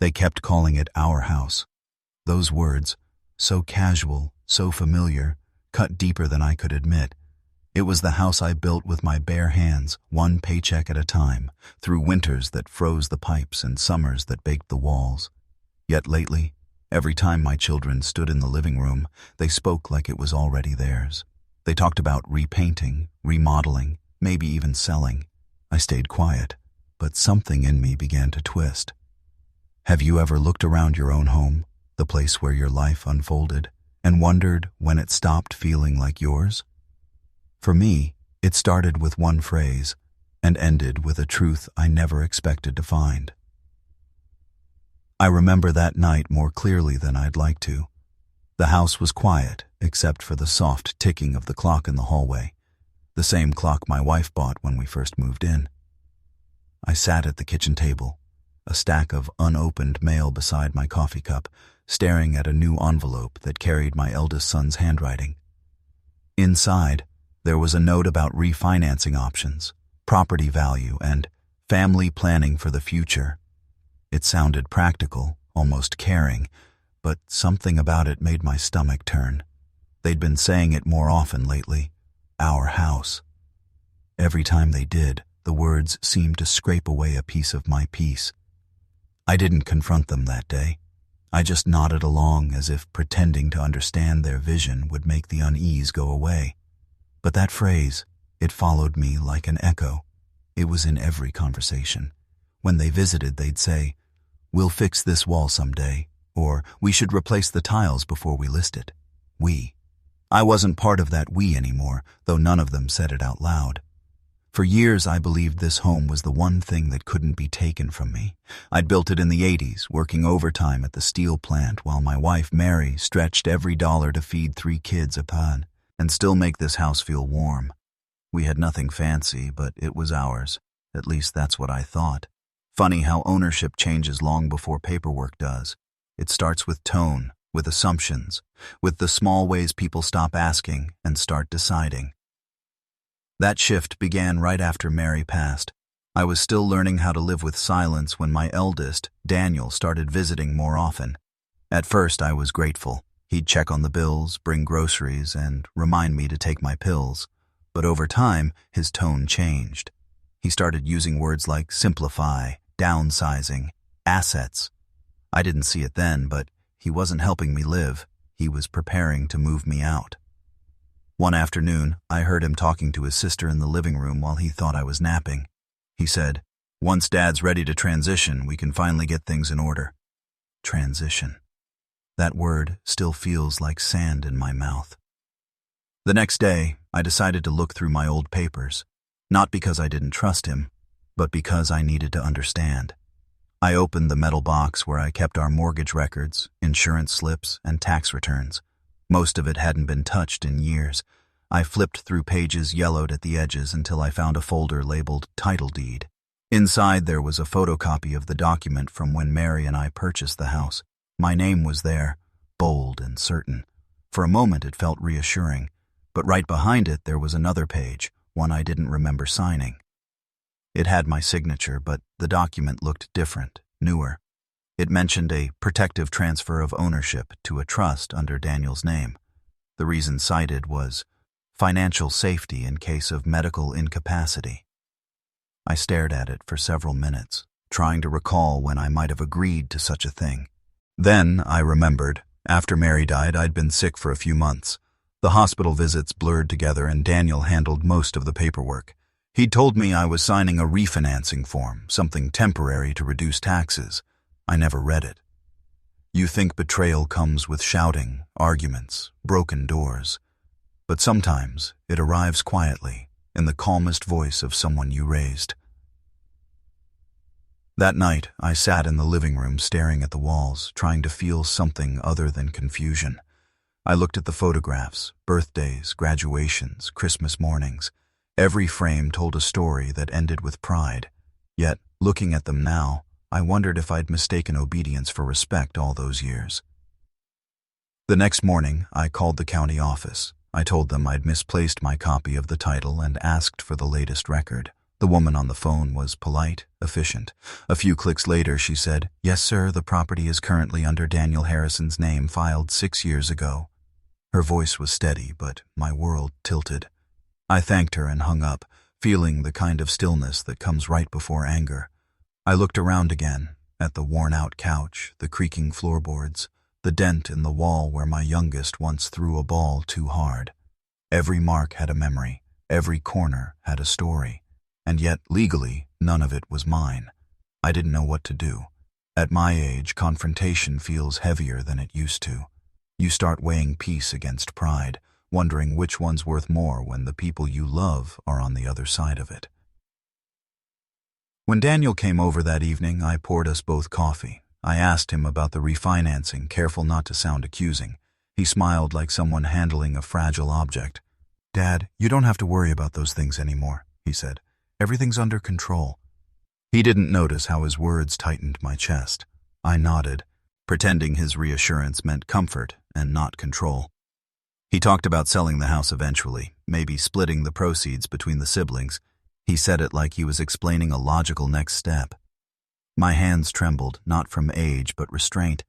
They kept calling it our house. Those words, so casual, so familiar, cut deeper than I could admit. It was the house I built with my bare hands, one paycheck at a time, through winters that froze the pipes and summers that baked the walls. Yet lately, every time my children stood in the living room, they spoke like it was already theirs. They talked about repainting, remodeling, maybe even selling. I stayed quiet, but something in me began to twist. Have you ever looked around your own home, the place where your life unfolded, and wondered when it stopped feeling like yours? For me, it started with one phrase and ended with a truth I never expected to find. I remember that night more clearly than I'd like to. The house was quiet, except for the soft ticking of the clock in the hallway, the same clock my wife bought when we first moved in. I sat at the kitchen table, a stack of unopened mail beside my coffee cup, staring at a new envelope that carried my eldest son's handwriting. Inside, there was a note about refinancing options, property value, and family planning for the future. It sounded practical, almost caring, but something about it made my stomach turn. They'd been saying it more often lately, our house. Every time they did, the words seemed to scrape away a piece of my peace. I didn't confront them that day. I just nodded along as if pretending to understand their vision would make the unease go away. But that phrase, it followed me like an echo. It was in every conversation. When they visited, they'd say, "We'll fix this wall someday," or "We should replace the tiles before we list it." We. I wasn't part of that we anymore, though none of them said it out loud. For years, I believed this home was the one thing that couldn't be taken from me. I'd built it in the 80s, working overtime at the steel plant while my wife, Mary, stretched every dollar to feed 3 kids upon and still make this house feel warm. We had nothing fancy, but it was ours. At least that's what I thought. Funny how ownership changes long before paperwork does. It starts with tone, with assumptions, with the small ways people stop asking and start deciding. That shift began right after Mary passed. I was still learning how to live with silence when my eldest, Daniel, started visiting more often. At first, I was grateful. He'd check on the bills, bring groceries, and remind me to take my pills. But over time, his tone changed. He started using words like simplify, downsizing, assets. I didn't see it then, but he wasn't helping me live. He was preparing to move me out. One afternoon, I heard him talking to his sister in the living room while he thought I was napping. He said, "Once Dad's ready to transition, we can finally get things in order." Transition. That word still feels like sand in my mouth. The next day, I decided to look through my old papers, not because I didn't trust him, but because I needed to understand. I opened the metal box where I kept our mortgage records, insurance slips, and tax returns. Most of it hadn't been touched in years. I flipped through pages yellowed at the edges until I found a folder labeled Title Deed. Inside there was a photocopy of the document from when Mary and I purchased the house. My name was there, bold and certain. For a moment it felt reassuring, but right behind it there was another page, one I didn't remember signing. It had my signature, but the document looked different, newer. It mentioned a protective transfer of ownership to a trust under Daniel's name. The reason cited was financial safety in case of medical incapacity. I stared at it for several minutes, trying to recall when I might have agreed to such a thing. Then I remembered, after Mary died, I'd been sick for a few months. The hospital visits blurred together and Daniel handled most of the paperwork. He'd told me I was signing a refinancing form, something temporary to reduce taxes. I never read it. You think betrayal comes with shouting, arguments, broken doors. But sometimes it arrives quietly, in the calmest voice of someone you raised. That night, I sat in the living room staring at the walls, trying to feel something other than confusion. I looked at the photographs, birthdays, graduations, Christmas mornings. Every frame told a story that ended with pride. Yet, looking at them now, I wondered if I'd mistaken obedience for respect all those years. The next morning, I called the county office. I told them I'd misplaced my copy of the title and asked for the latest record. The woman on the phone was polite, efficient. A few clicks later, she said, "Yes, sir, the property is currently under Daniel Harrison's name, filed 6 years ago." Her voice was steady, but my world tilted. I thanked her and hung up, feeling the kind of stillness that comes right before anger. I looked around again, at the worn-out couch, the creaking floorboards, the dent in the wall where my youngest once threw a ball too hard. Every mark had a memory, every corner had a story. And yet, legally, none of it was mine. I didn't know what to do. At my age, confrontation feels heavier than it used to. You start weighing peace against pride, wondering which one's worth more when the people you love are on the other side of it. When Daniel came over that evening, I poured us both coffee. I asked him about the refinancing, careful not to sound accusing. He smiled like someone handling a fragile object. "Dad, you don't have to worry about those things anymore," he said. "Everything's under control." He didn't notice how his words tightened my chest. I nodded, pretending his reassurance meant comfort and not control. He talked about selling the house eventually, maybe splitting the proceeds between the siblings. He said it like he was explaining a logical next step. My hands trembled, not from age but restraint.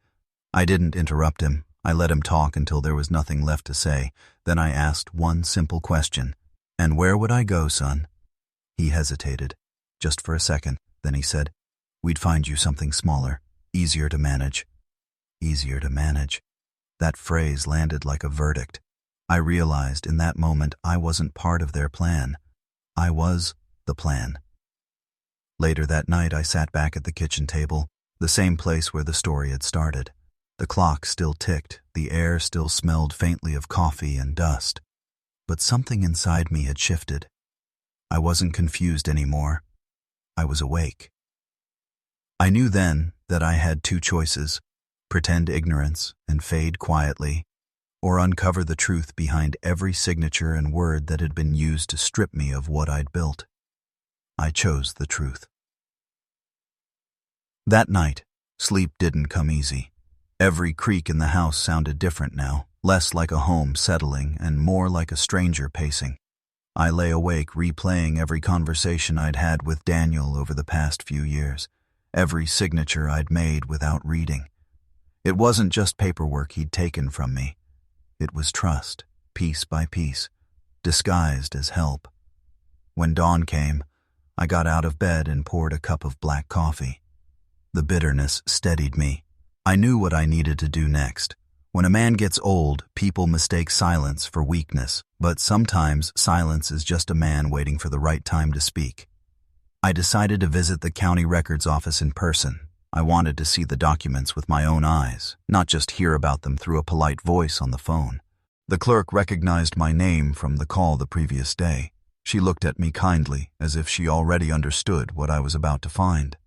I didn't interrupt him. I let him talk until there was nothing left to say. Then I asked one simple question. "And where would I go, son?" He hesitated, just for a second. Then he said, "We'd find you something smaller, easier to manage." Easier to manage. That phrase landed like a verdict. I realized in that moment I wasn't part of their plan. I was the plan. Later that night, I sat back at the kitchen table, the same place where the story had started. The clock still ticked, the air still smelled faintly of coffee and dust. But something inside me had shifted. I wasn't confused anymore. I was awake. I knew then that I had two choices: pretend ignorance and fade quietly, or uncover the truth behind every signature and word that had been used to strip me of what I'd built. I chose the truth. That night, sleep didn't come easy. Every creak in the house sounded different now, less like a home settling and more like a stranger pacing. I lay awake replaying every conversation I'd had with Daniel over the past few years, every signature I'd made without reading. It wasn't just paperwork he'd taken from me. It was trust, piece by piece, disguised as help. When dawn came, I got out of bed and poured a cup of black coffee. The bitterness steadied me. I knew what I needed to do next. When a man gets old, people mistake silence for weakness, but sometimes silence is just a man waiting for the right time to speak. I decided to visit the county records office in person. I wanted to see the documents with my own eyes, not just hear about them through a polite voice on the phone. The clerk recognized my name from the call the previous day. She looked at me kindly, as if she already understood what I was about to find.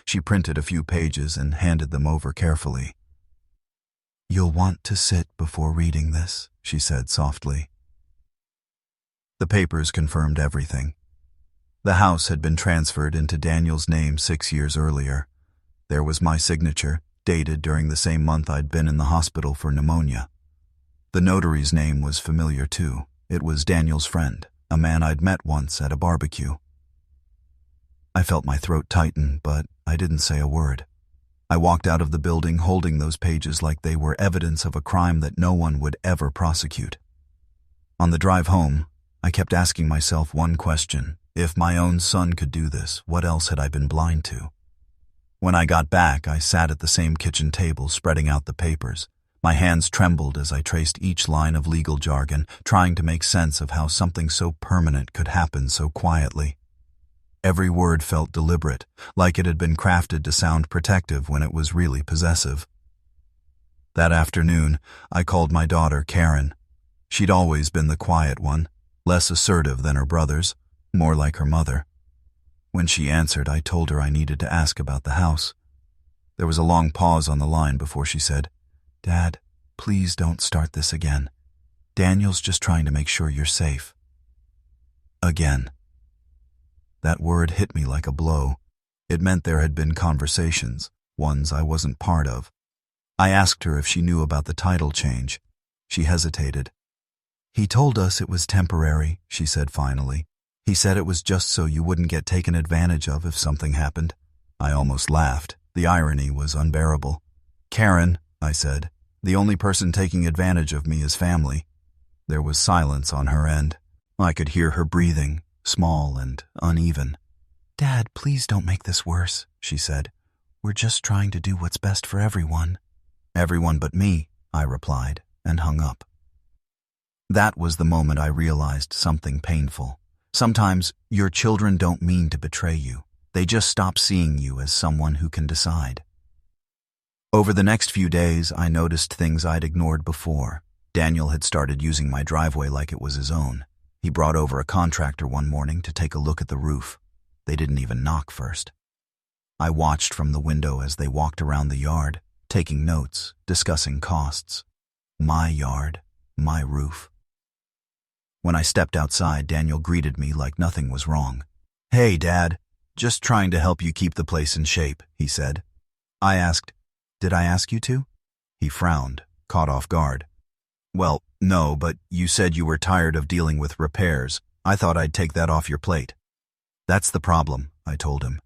She printed a few pages and handed them over carefully. "You'll want to sit before reading this," she said softly. The papers confirmed everything. The house had been transferred into Daniel's name 6 years earlier. There was my signature, dated during the same month I'd been in the hospital for pneumonia. The notary's name was familiar too. It was Daniel's friend, a man I'd met once at a barbecue. I felt my throat tighten, but I didn't say a word. I walked out of the building holding those pages like they were evidence of a crime that no one would ever prosecute. On the drive home, I kept asking myself one question. If my own son could do this, what else had I been blind to? When I got back, I sat at the same kitchen table, spreading out the papers. My hands trembled as I traced each line of legal jargon, trying to make sense of how something so permanent could happen so quietly. Every word felt deliberate, like it had been crafted to sound protective when it was really possessive. That afternoon, I called my daughter Karen. She'd always been the quiet one, less assertive than her brothers, more like her mother. When she answered, I told her I needed to ask about the house. There was a long pause on the line before she said, "Dad, please don't start this again. Daniel's just trying to make sure you're safe." Again. That word hit me like a blow. It meant there had been conversations, ones I wasn't part of. I asked her if she knew about the title change. She hesitated. "He told us it was temporary," she said finally. He said it was just so you wouldn't get taken advantage of if something happened. I almost laughed. The irony was unbearable. Karen, I said, the only person taking advantage of me is family. There was silence on her end. I could hear her breathing, small and uneven. Dad, please don't make this worse, she said. We're just trying to do what's best for everyone. Everyone but me, I replied, and hung up. That was the moment I realized something painful. Sometimes your children don't mean to betray you. They just stop seeing you as someone who can decide. Over the next few days, I noticed things I'd ignored before. Daniel had started using my driveway like it was his own. He brought over a contractor one morning to take a look at the roof. They didn't even knock first. I watched from the window as they walked around the yard, taking notes, discussing costs. My yard, my roof. When I stepped outside, Daniel greeted me like nothing was wrong. Hey, Dad. Just trying to help you keep the place in shape, he said. I asked, did I ask you to? He frowned, caught off guard. Well, no, but you said you were tired of dealing with repairs. I thought I'd take that off your plate. That's the problem, I told him.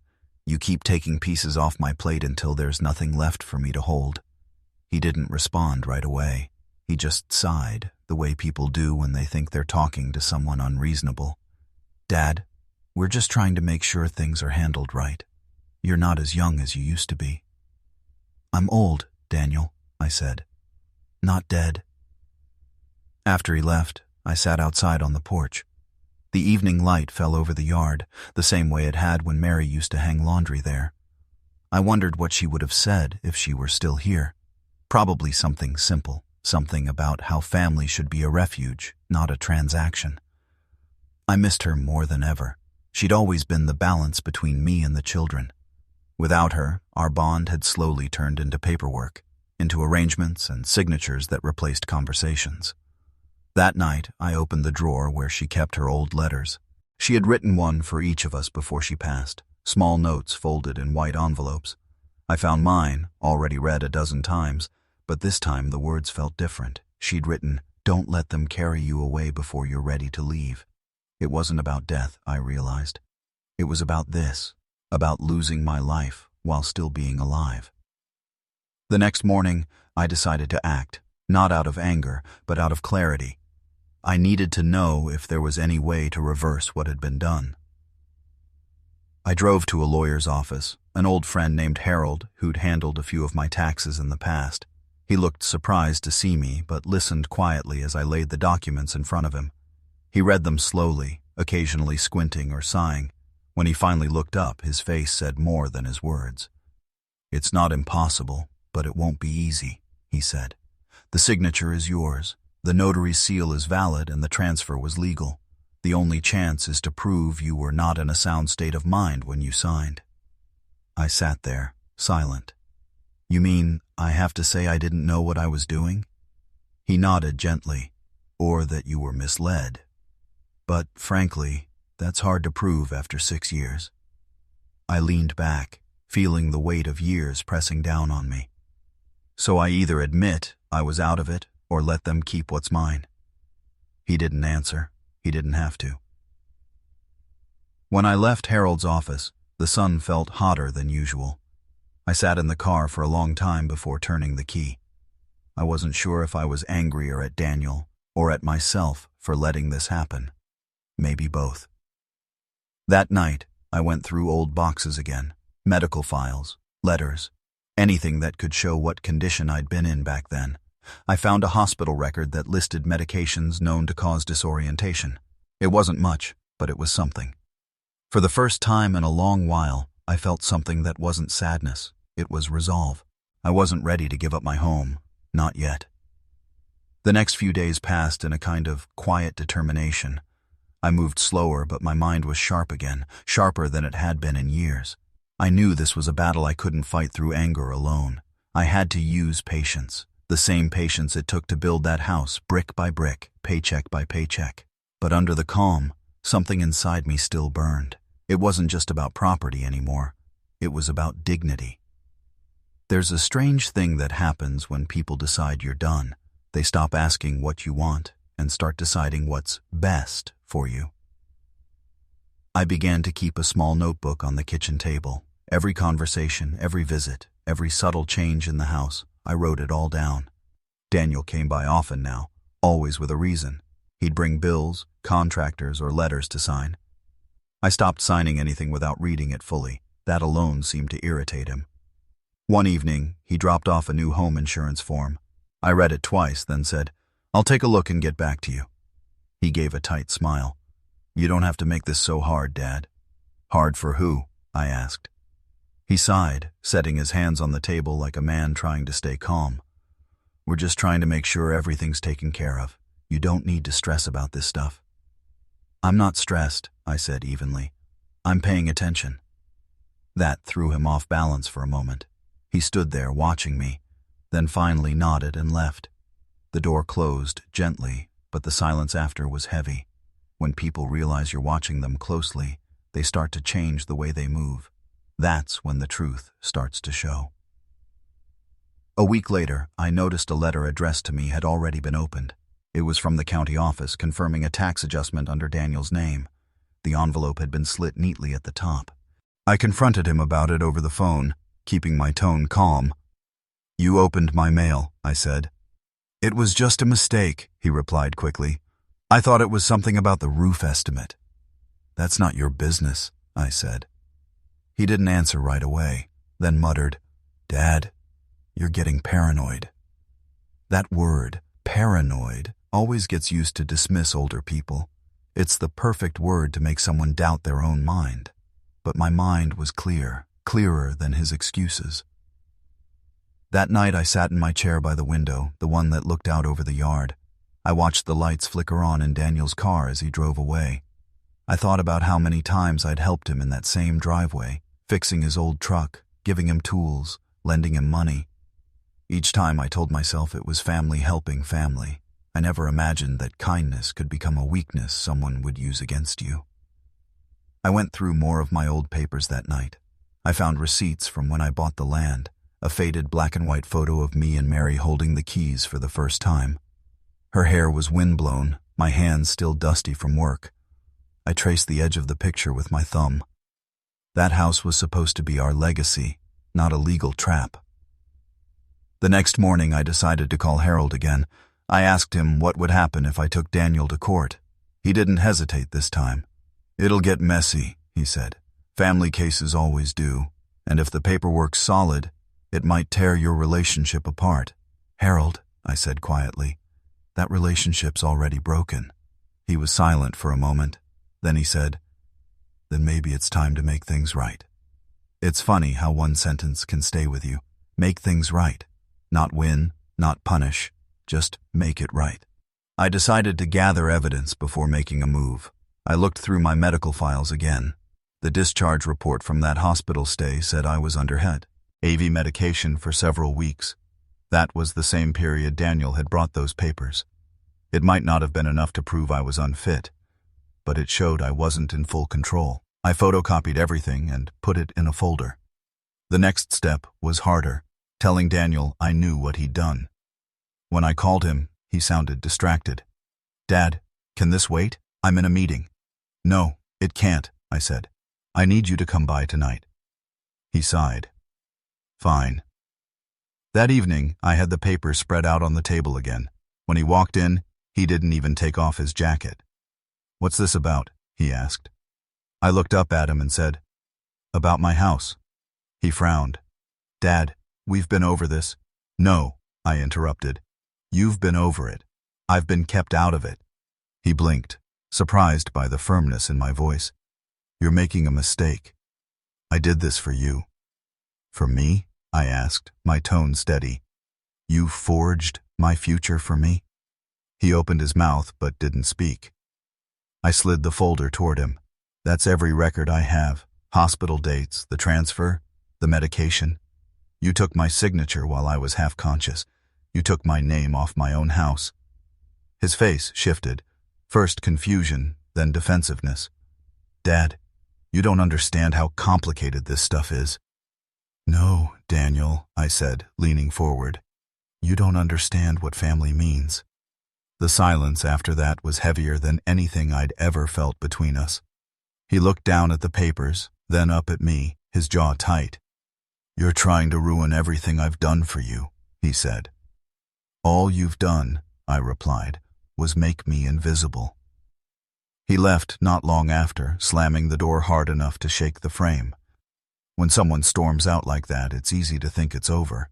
You keep taking pieces off my plate until there's nothing left for me to hold. He didn't respond right away. He just sighed, the way people do when they think they're talking to someone unreasonable. Dad, we're just trying to make sure things are handled right. You're not as young as you used to be. I'm old, Daniel, I said. Not dead. After he left, I sat outside on the porch. The evening light fell over the yard, the same way it had when Mary used to hang laundry there. I wondered what she would have said if she were still here. Probably something simple, something about how family should be a refuge, not a transaction. I missed her more than ever. She'd always been the balance between me and the children. Without her, our bond had slowly turned into paperwork, into arrangements and signatures that replaced conversations. That night, I opened the drawer where she kept her old letters. She had written one for each of us before she passed, small notes folded in white envelopes. I found mine, already read a dozen times, but this time the words felt different. She'd written, "Don't let them carry you away before you're ready to leave." It wasn't about death, I realized. It was about this, about losing my life while still being alive. The next morning, I decided to act, not out of anger, but out of clarity. I needed to know if there was any way to reverse what had been done. I drove to a lawyer's office, an old friend named Harold who'd handled a few of my taxes in the past. He looked surprised to see me, but listened quietly as I laid the documents in front of him. He read them slowly, occasionally squinting or sighing. When he finally looked up, his face said more than his words. "It's not impossible, but it won't be easy," he said. "The signature is yours. The notary's seal is valid and the transfer was legal. The only chance is to prove you were not in a sound state of mind when you signed." I sat there, silent. "You mean I have to say I didn't know what I was doing?" He nodded gently. "Or that you were misled. But, frankly, that's hard to prove after 6 years." I leaned back, feeling the weight of years pressing down on me. "So I either admit I was out of it or let them keep what's mine." He didn't answer. He didn't have to. When I left Harold's office, the sun felt hotter than usual. I sat in the car for a long time before turning the key. I wasn't sure if I was angrier at Daniel or at myself for letting this happen. Maybe both. That night, I went through old boxes again, medical files, letters, anything that could show what condition I'd been in back then. I found a hospital record that listed medications known to cause disorientation. It wasn't much, but it was something. For the first time in a long while, I felt something that wasn't sadness. It was resolve. I wasn't ready to give up my home. Not yet. The next few days passed in a kind of quiet determination. I moved slower, but my mind was sharp again, sharper than it had been in years. I knew this was a battle I couldn't fight through anger alone. I had to use patience, the same patience it took to build that house, brick by brick, paycheck by paycheck. But under the calm, something inside me still burned. It wasn't just about property anymore. It was about dignity. There's a strange thing that happens when people decide you're done. They stop asking what you want and start deciding what's best for you. I began to keep a small notebook on the kitchen table. Every conversation, every visit, every subtle change in the house, I wrote it all down. Daniel came by often now, always with a reason. He'd bring bills, contractors, or letters to sign. I stopped signing anything without reading it fully. That alone seemed to irritate him. One evening, he dropped off a new home insurance form. I read it twice, then said, "I'll take a look and get back to you." He gave a tight smile. "You don't have to make this so hard, Dad." "Hard for who?" I asked. He sighed, setting his hands on the table like a man trying to stay calm. "We're just trying to make sure everything's taken care of. You don't need to stress about this stuff." "I'm not stressed," I said evenly. "I'm paying attention." That threw him off balance for a moment. He stood there watching me, then finally nodded and left. The door closed gently, but the silence after was heavy. When people realize you're watching them closely, they start to change the way they move. That's when the truth starts to show. A week later, I noticed a letter addressed to me had already been opened. It was from the county office confirming a tax adjustment under Daniel's name. The envelope had been slit neatly at the top. I confronted him about it over the phone, keeping my tone calm. "You opened my mail," I said. "It was just a mistake," he replied quickly. "I thought it was something about the roof estimate." "That's not your business," I said. He didn't answer right away, then muttered, "Dad, you're getting paranoid." That word, paranoid, always gets used to dismiss older people. It's the perfect word to make someone doubt their own mind. But my mind was clear, clearer than his excuses. That night I sat in my chair by the window, the one that looked out over the yard. I watched the lights flicker on in Daniel's car as he drove away. I thought about how many times I'd helped him in that same driveway, fixing his old truck, giving him tools, lending him money. Each time I told myself it was family helping family. I never imagined that kindness could become a weakness someone would use against you. I went through more of my old papers that night. I found receipts from when I bought the land, a faded black and white photo of me and Mary holding the keys for the first time. Her hair was windblown, my hands still dusty from work. I traced the edge of the picture with my thumb. That house was supposed to be our legacy, not a legal trap. The next morning I decided to call Harold again. I asked him what would happen if I took Daniel to court. He didn't hesitate this time. "It'll get messy," he said. "Family cases always do, and if the paperwork's solid, it might tear your relationship apart." "Harold," I said quietly, "that relationship's already broken." He was silent for a moment. Then he said, "Then maybe it's time to make things right." It's funny how one sentence can stay with you. Make things right. Not win, not punish, just make it right. I decided to gather evidence before making a move. I looked through my medical files again. The discharge report from that hospital stay said I was under AV medication for several weeks. That was the same period Daniel had brought those papers. It might not have been enough to prove I was unfit, but it showed I wasn't in full control. I photocopied everything and put it in a folder. The next step was harder, telling Daniel I knew what he'd done. When I called him, he sounded distracted. "Dad, can this wait? I'm in a meeting." "No, it can't," I said. "I need you to come by tonight." He sighed. "Fine." That evening, I had the papers spread out on the table again. When he walked in, he didn't even take off his jacket. "What's this about?" he asked. I looked up at him and said, "About my house." He frowned. "Dad, we've been over this." "No," I interrupted. "You've been over it. I've been kept out of it." He blinked, surprised by the firmness in my voice. "You're making a mistake. I did this for you." "For me?" I asked, my tone steady. "You forged my future for me?" He opened his mouth but didn't speak. I slid the folder toward him. "That's every record I have. Hospital dates, the transfer, the medication. You took my signature while I was half conscious. You took my name off my own house." His face shifted, first confusion, then defensiveness. "Dad, you don't understand how complicated this stuff is." "No, Daniel," I said, leaning forward. "You don't understand what family means." The silence after that was heavier than anything I'd ever felt between us. He looked down at the papers, then up at me, his jaw tight. "You're trying to ruin everything I've done for you," he said. "All you've done," I replied, "was make me invisible." He left not long after, slamming the door hard enough to shake the frame. When someone storms out like that, it's easy to think it's over.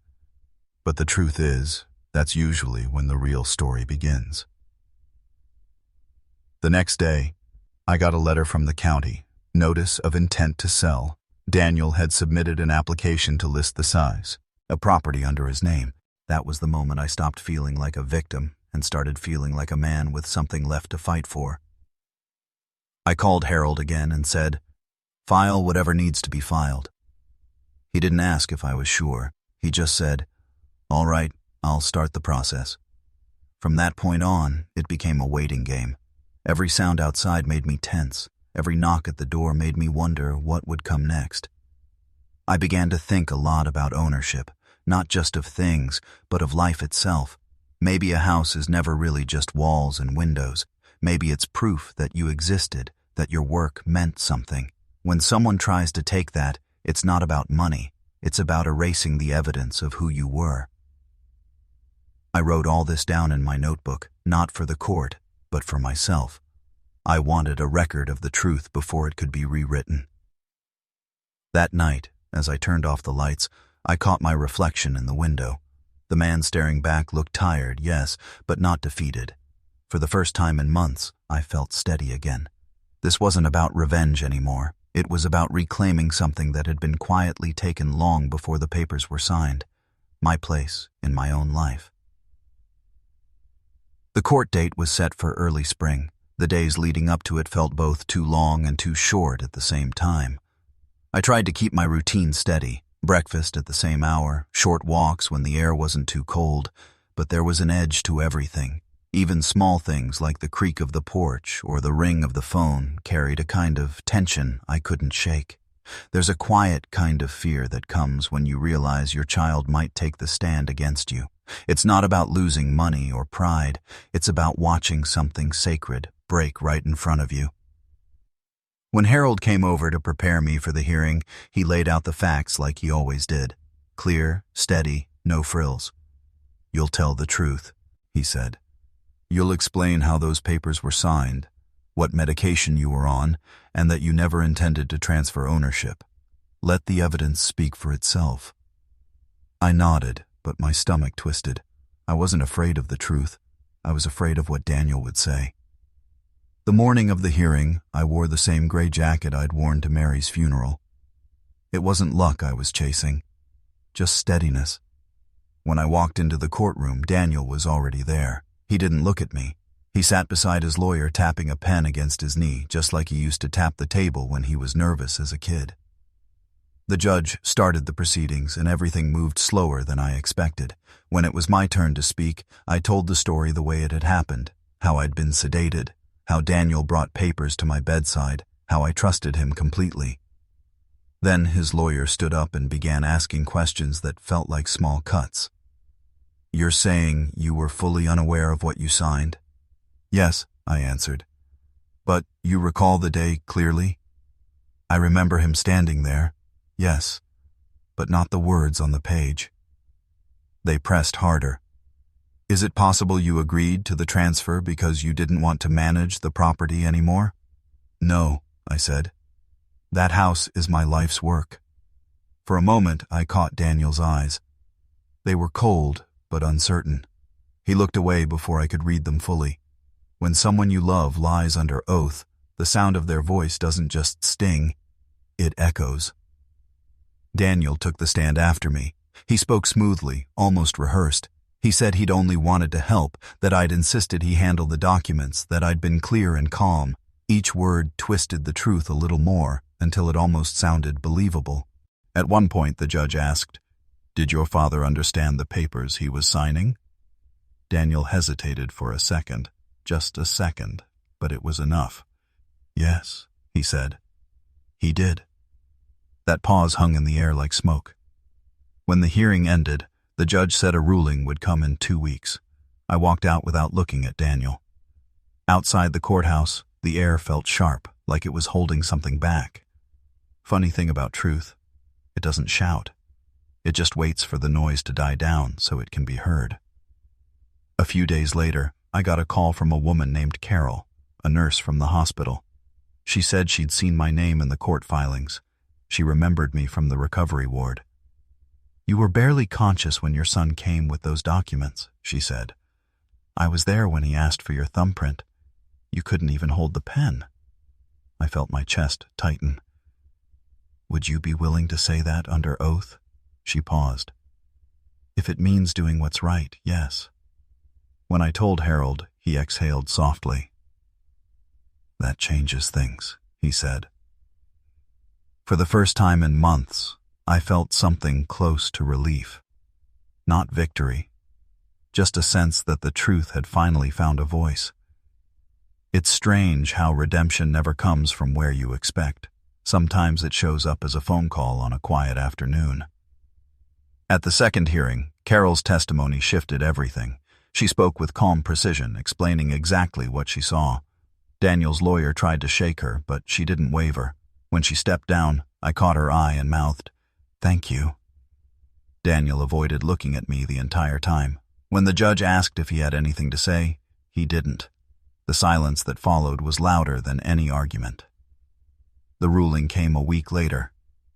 But the truth is, that's usually when the real story begins. The next day, I got a letter from the county, notice of intent to sell. Daniel had submitted an application to list the size, a property under his name. That was the moment I stopped feeling like a victim and started feeling like a man with something left to fight for. I called Harold again and said, "File whatever needs to be filed." He didn't ask if I was sure. He just said, "All right, I'll start the process." From that point on, it became a waiting game. Every sound outside made me tense. Every knock at the door made me wonder what would come next. I began to think a lot about ownership, not just of things, but of life itself. Maybe a house is never really just walls and windows. Maybe it's proof that you existed, that your work meant something. When someone tries to take that, it's not about money. It's about erasing the evidence of who you were. I wrote all this down in my notebook, not for the court, but for myself. I wanted a record of the truth before it could be rewritten. That night, as I turned off the lights, I caught my reflection in the window. The man staring back looked tired, yes, but not defeated. For the first time in months, I felt steady again. This wasn't about revenge anymore. It was about reclaiming something that had been quietly taken long before the papers were signed. My place in my own life. The court date was set for early spring. The days leading up to it felt both too long and too short at the same time. I tried to keep my routine steady, breakfast at the same hour, short walks when the air wasn't too cold, but there was an edge to everything. Even small things like the creak of the porch or the ring of the phone carried a kind of tension I couldn't shake. There's a quiet kind of fear that comes when you realize your child might take the stand against you. It's not about losing money or pride. It's about watching something sacred break right in front of you. When Harold came over to prepare me for the hearing, he laid out the facts like he always did. Clear, steady, no frills. "You'll tell the truth," he said. "You'll explain how those papers were signed, what medication you were on, and that you never intended to transfer ownership. Let the evidence speak for itself." I nodded, but my stomach twisted. I wasn't afraid of the truth. I was afraid of what Daniel would say. The morning of the hearing, I wore the same gray jacket I'd worn to Mary's funeral. It wasn't luck I was chasing, just steadiness. When I walked into the courtroom, Daniel was already there. He didn't look at me. He sat beside his lawyer tapping a pen against his knee, just like he used to tap the table when he was nervous as a kid. The judge started the proceedings, and everything moved slower than I expected. When it was my turn to speak, I told the story the way it had happened, how I'd been sedated, how Daniel brought papers to my bedside, how I trusted him completely. Then his lawyer stood up and began asking questions that felt like small cuts. "You're saying you were fully unaware of what you signed?" "Yes," I answered. "But you recall the day clearly?" "I remember him standing there, yes, but not the words on the page." They pressed harder. "Is it possible you agreed to the transfer because you didn't want to manage the property anymore?" "No," I said. "That house is my life's work." For a moment, I caught Daniel's eyes. They were cold, but uncertain. He looked away before I could read them fully. When someone you love lies under oath, the sound of their voice doesn't just sting, it echoes. Daniel took the stand after me. He spoke smoothly, almost rehearsed. He said he'd only wanted to help, that I'd insisted he handle the documents, that I'd been clear and calm. Each word twisted the truth a little more, until it almost sounded believable. At one point, the judge asked, "Did your father understand the papers he was signing?" Daniel hesitated for a second, just a second, but it was enough. "Yes," he said. "He did." That pause hung in the air like smoke. When the hearing ended, the judge said a ruling would come in 2 weeks. I walked out without looking at Daniel. Outside the courthouse, the air felt sharp, like it was holding something back. Funny thing about truth, it doesn't shout. It just waits for the noise to die down so it can be heard. A few days later, I got a call from a woman named Carol, a nurse from the hospital. She said she'd seen my name in the court filings. She remembered me from the recovery ward. "You were barely conscious when your son came with those documents," she said. "I was there when he asked for your thumbprint. You couldn't even hold the pen." I felt my chest tighten. "Would you be willing to say that under oath?" She paused. "If it means doing what's right, yes." When I told Harold, he exhaled softly. "That changes things," he said. For the first time in months, I felt something close to relief. Not victory, just a sense that the truth had finally found a voice. It's strange how redemption never comes from where you expect. Sometimes it shows up as a phone call on a quiet afternoon. At the second hearing, Carol's testimony shifted everything. She spoke with calm precision, explaining exactly what she saw. Daniel's lawyer tried to shake her, but she didn't waver. When she stepped down, I caught her eye and mouthed, "Thank you." Daniel avoided looking at me the entire time. When the judge asked if he had anything to say, he didn't. The silence that followed was louder than any argument. The ruling came a week later.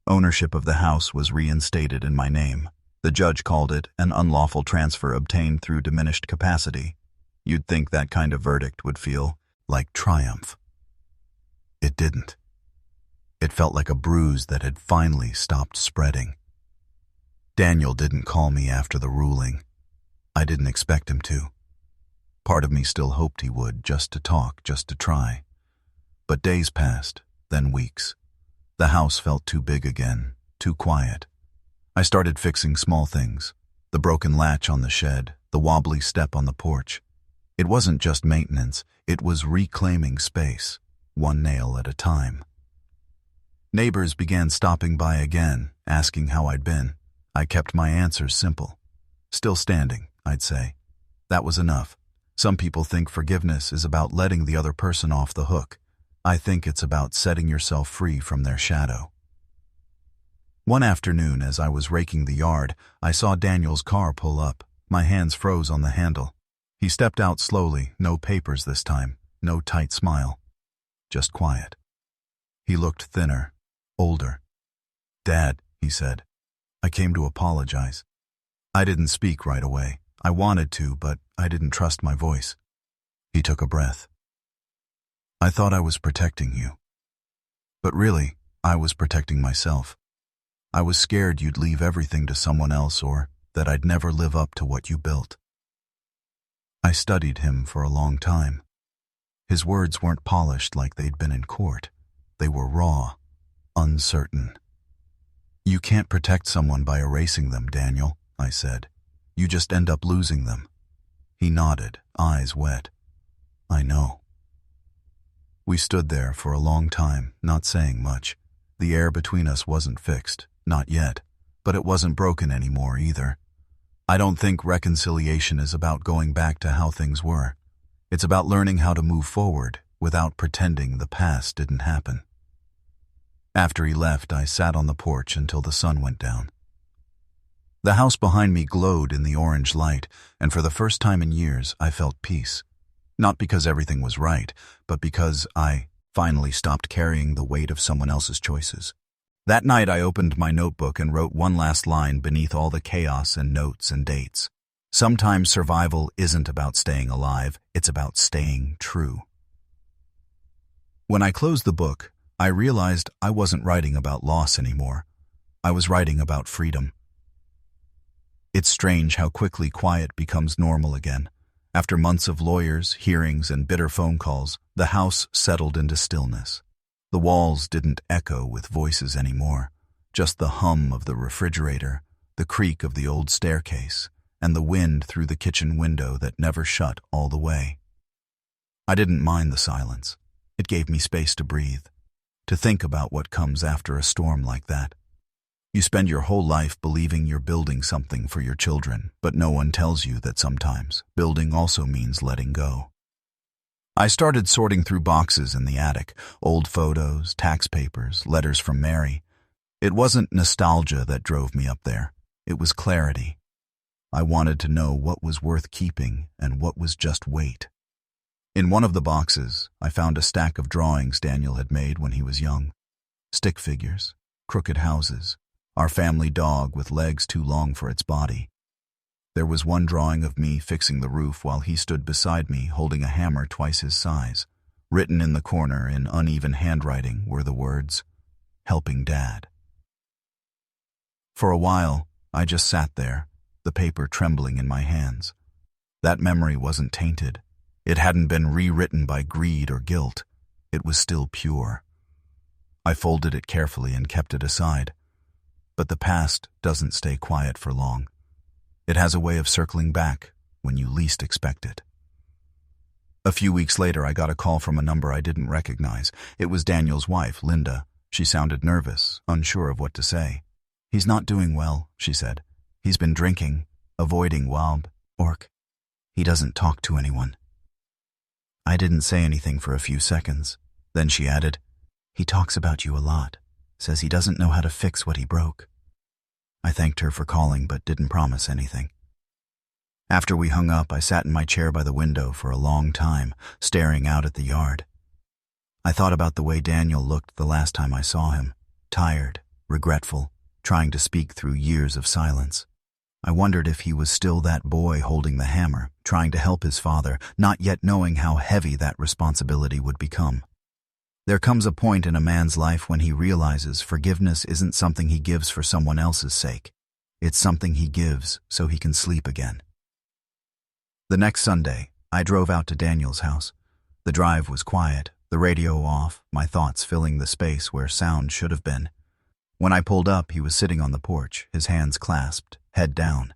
Ownership of the house was reinstated in my name. The judge called it an unlawful transfer obtained through diminished capacity. You'd think that kind of verdict would feel like triumph. It didn't. It felt like a bruise that had finally stopped spreading. Daniel didn't call me after the ruling. I didn't expect him to. Part of me still hoped he would, just to talk, just to try. But days passed, then weeks. The house felt too big again, too quiet. I started fixing small things. The broken latch on the shed, the wobbly step on the porch. It wasn't just maintenance, it was reclaiming space, one nail at a time. Neighbors began stopping by again, asking how I'd been. I kept my answers simple. Still standing, I'd say. That was enough. Some people think forgiveness is about letting the other person off the hook. I think it's about setting yourself free from their shadow. One afternoon, as I was raking the yard, I saw Daniel's car pull up. My hands froze on the handle. He stepped out slowly, no papers this time, no tight smile. Just quiet. He looked thinner, older. "Dad," he said, "I came to apologize." I didn't speak right away. I wanted to, but I didn't trust my voice. He took a breath. "I thought I was protecting you. But really, I was protecting myself. I was scared you'd leave everything to someone else or that I'd never live up to what you built." I studied him for a long time. His words weren't polished like they'd been in court. They were raw, uncertain. "You can't protect someone by erasing them, Daniel," I said. "You just end up losing them." He nodded, eyes wet. "I know." We stood there for a long time, not saying much. The air between us wasn't fixed, not yet, but it wasn't broken anymore either. I don't think reconciliation is about going back to how things were. It's about learning how to move forward without pretending the past didn't happen. After he left, I sat on the porch until the sun went down. The house behind me glowed in the orange light, and for the first time in years, I felt peace. Not because everything was right, but because I finally stopped carrying the weight of someone else's choices. That night, I opened my notebook and wrote one last line beneath all the chaos and notes and dates. Sometimes survival isn't about staying alive, it's about staying true. When I closed the book, I realized I wasn't writing about loss anymore. I was writing about freedom. It's strange how quickly quiet becomes normal again. After months of lawyers, hearings, and bitter phone calls, the house settled into stillness. The walls didn't echo with voices anymore, just the hum of the refrigerator, the creak of the old staircase, and the wind through the kitchen window that never shut all the way. I didn't mind the silence. It gave me space to breathe, to think about what comes after a storm like that. You spend your whole life believing you're building something for your children, but no one tells you that sometimes building also means letting go. I started sorting through boxes in the attic, old photos, tax papers, letters from Mary. It wasn't nostalgia that drove me up there. It was clarity. I wanted to know what was worth keeping and what was just weight. In one of the boxes, I found a stack of drawings Daniel had made when he was young. Stick figures, crooked houses, our family dog with legs too long for its body. There was one drawing of me fixing the roof while he stood beside me holding a hammer twice his size. Written in the corner in uneven handwriting were the words, "Helping Dad." For a while, I just sat there, the paper trembling in my hands. That memory wasn't tainted. It hadn't been rewritten by greed or guilt. It was still pure. I folded it carefully and kept it aside. But the past doesn't stay quiet for long. It has a way of circling back when you least expect it. A few weeks later, I got a call from a number I didn't recognize. It was Daniel's wife, Linda. She sounded nervous, unsure of what to say. "He's not doing well," she said. "He's been drinking, avoiding work. He doesn't talk to anyone." I didn't say anything for a few seconds. Then she added, "He talks about you a lot, says he doesn't know how to fix what he broke." I thanked her for calling but didn't promise anything. After we hung up, I sat in my chair by the window for a long time, staring out at the yard. I thought about the way Daniel looked the last time I saw him, tired, regretful, trying to speak through years of silence. I wondered if he was still that boy holding the hammer, trying to help his father, not yet knowing how heavy that responsibility would become. There comes a point in a man's life when he realizes forgiveness isn't something he gives for someone else's sake. It's something he gives so he can sleep again. The next Sunday, I drove out to Daniel's house. The drive was quiet, the radio off, my thoughts filling the space where sound should have been. When I pulled up, he was sitting on the porch, his hands clasped, head down.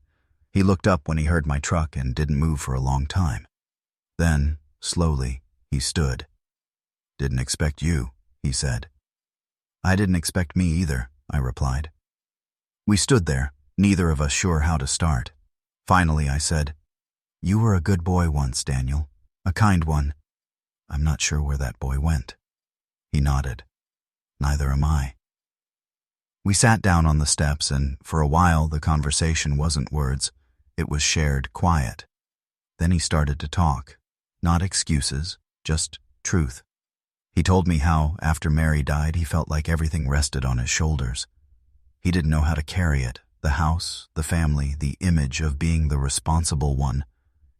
He looked up when he heard my truck and didn't move for a long time. Then, slowly, he stood. "Didn't expect you," he said. "I didn't expect me either," I replied. We stood there, neither of us sure how to start. Finally, I said, "You were a good boy once, Daniel. A kind one. I'm not sure where that boy went." He nodded. "Neither am I." We sat down on the steps, and for a while the conversation wasn't words. It was shared quiet. Then he started to talk. Not excuses, just truth. He told me how, after Mary died, he felt like everything rested on his shoulders. He didn't know how to carry it, the house, the family, the image of being the responsible one.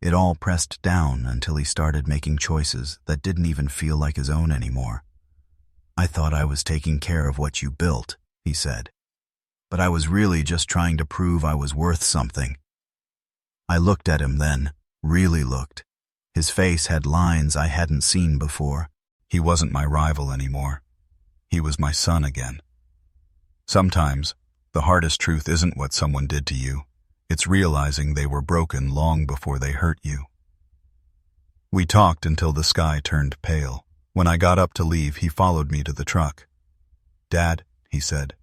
It all pressed down until he started making choices that didn't even feel like his own anymore. "I thought I was taking care of what you built," he said. "But I was really just trying to prove I was worth something." I looked at him then, really looked. His face had lines I hadn't seen before. He wasn't my rival anymore. He was my son again. Sometimes, the hardest truth isn't what someone did to you. It's realizing they were broken long before they hurt you. We talked until the sky turned pale. When I got up to leave, he followed me to the truck. "Dad," he said,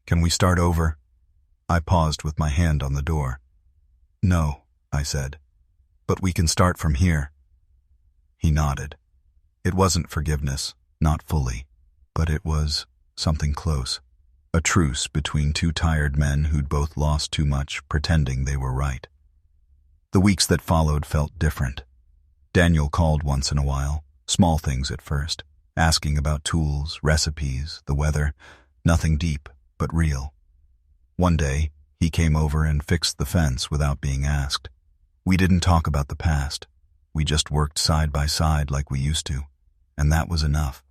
"can we start over?" I paused with my hand on the door. "No," I said, "but we can start from here." He nodded. It wasn't forgiveness, not fully, but it was something close. A truce between two tired men who'd both lost too much, pretending they were right. The weeks that followed felt different. Daniel called once in a while, small things at first, asking about tools, recipes, the weather, nothing deep, but real. One day, he came over and fixed the fence without being asked. We didn't talk about the past. We just worked side by side like we used to, and that was enough.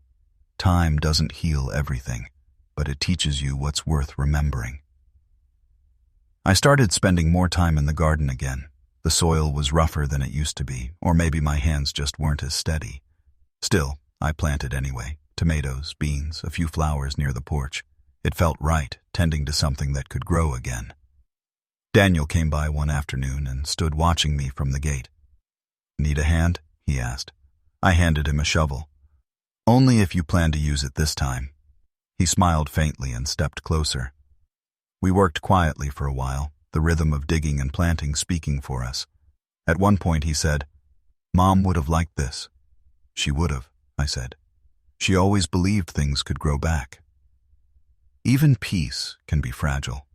Time doesn't heal everything, but it teaches you what's worth remembering. I started spending more time in the garden again. The soil was rougher than it used to be, or maybe my hands just weren't as steady. Still, I planted anyway. Tomatoes, beans, a few flowers near the porch. It felt right, tending to something that could grow again. Daniel came by one afternoon and stood watching me from the gate. "Need a hand?" he asked. I handed him a shovel. "Only if you plan to use it this time." He smiled faintly and stepped closer. We worked quietly for a while, the rhythm of digging and planting speaking for us. At one point he said, "Mom would have liked this." She would have, I said. She always believed things could grow back. Even peace can be fragile.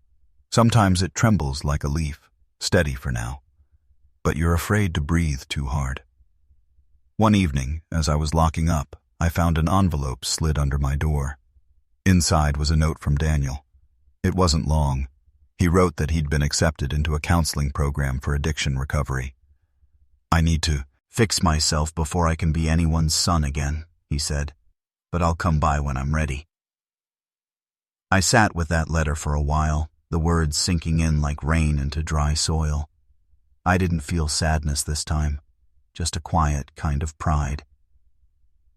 Sometimes it trembles like a leaf, steady for now. But you're afraid to breathe too hard. One evening, as I was locking up, I found an envelope slid under my door. Inside was a note from Daniel. It wasn't long. He wrote that he'd been accepted into a counseling program for addiction recovery. "I need to fix myself before I can be anyone's son again," he said, "but I'll come by when I'm ready." I sat with that letter for a while, the words sinking in like rain into dry soil. I didn't feel sadness this time, just a quiet kind of pride.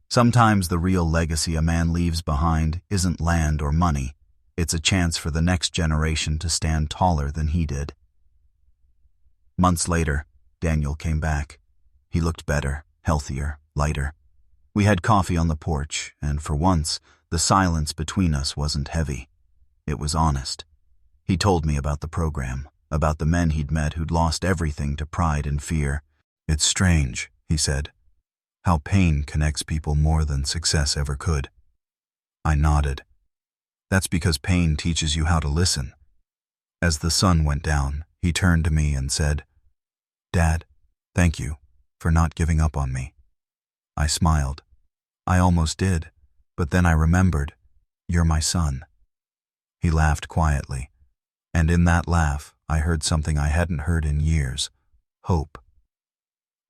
Sometimes the real legacy a man leaves behind isn't land or money. It's a chance for the next generation to stand taller than he did. Months later, Daniel came back. He looked better, healthier, lighter. We had coffee on the porch, and for once, the silence between us wasn't heavy. It was honest. He told me about the program, about the men he'd met who'd lost everything to pride and fear. "It's strange," he said, "how pain connects people more than success ever could." I nodded. "That's because pain teaches you how to listen." As the sun went down, he turned to me and said, "Dad, thank you for not giving up on me." I smiled. I almost did, but then I remembered, "You're my son." He laughed quietly, and in that laugh, I heard something I hadn't heard in years: hope.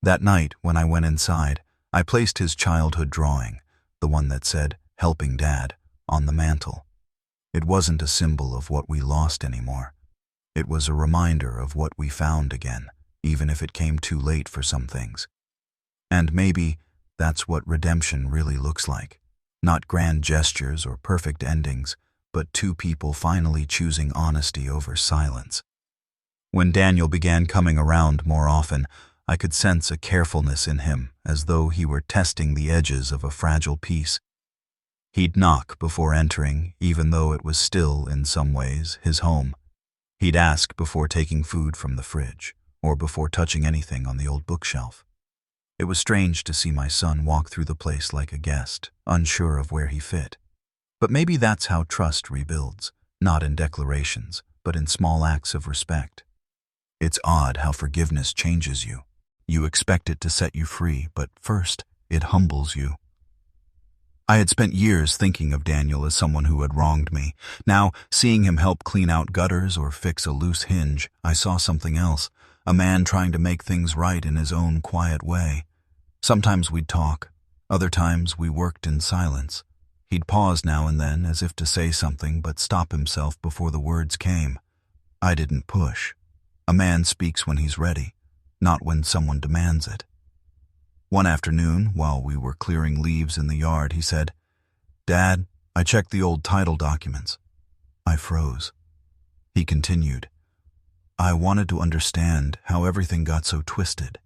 That night, when I went inside, I placed his childhood drawing, the one that said, "Helping Dad," on the mantel. It wasn't a symbol of what we lost anymore. It was a reminder of what we found again, even if it came too late for some things. And maybe that's what redemption really looks like. Not grand gestures or perfect endings, but two people finally choosing honesty over silence. When Daniel began coming around more often, I could sense a carefulness in him, as though he were testing the edges of a fragile peace. He'd knock before entering, even though it was still, in some ways, his home. He'd ask before taking food from the fridge, or before touching anything on the old bookshelf. It was strange to see my son walk through the place like a guest, unsure of where he fit. But maybe that's how trust rebuilds, not in declarations, but in small acts of respect. It's odd how forgiveness changes you. You expect it to set you free, but first, it humbles you. I had spent years thinking of Daniel as someone who had wronged me. Now, seeing him help clean out gutters or fix a loose hinge, I saw something else, a man trying to make things right in his own quiet way. Sometimes we'd talk, other times we worked in silence. He'd pause now and then, as if to say something, but stop himself before the words came. I didn't push. A man speaks when he's ready, not when someone demands it. One afternoon, while we were clearing leaves in the yard, he said, "Dad, I checked the old title documents." I froze. He continued, "I wanted to understand how everything got so twisted.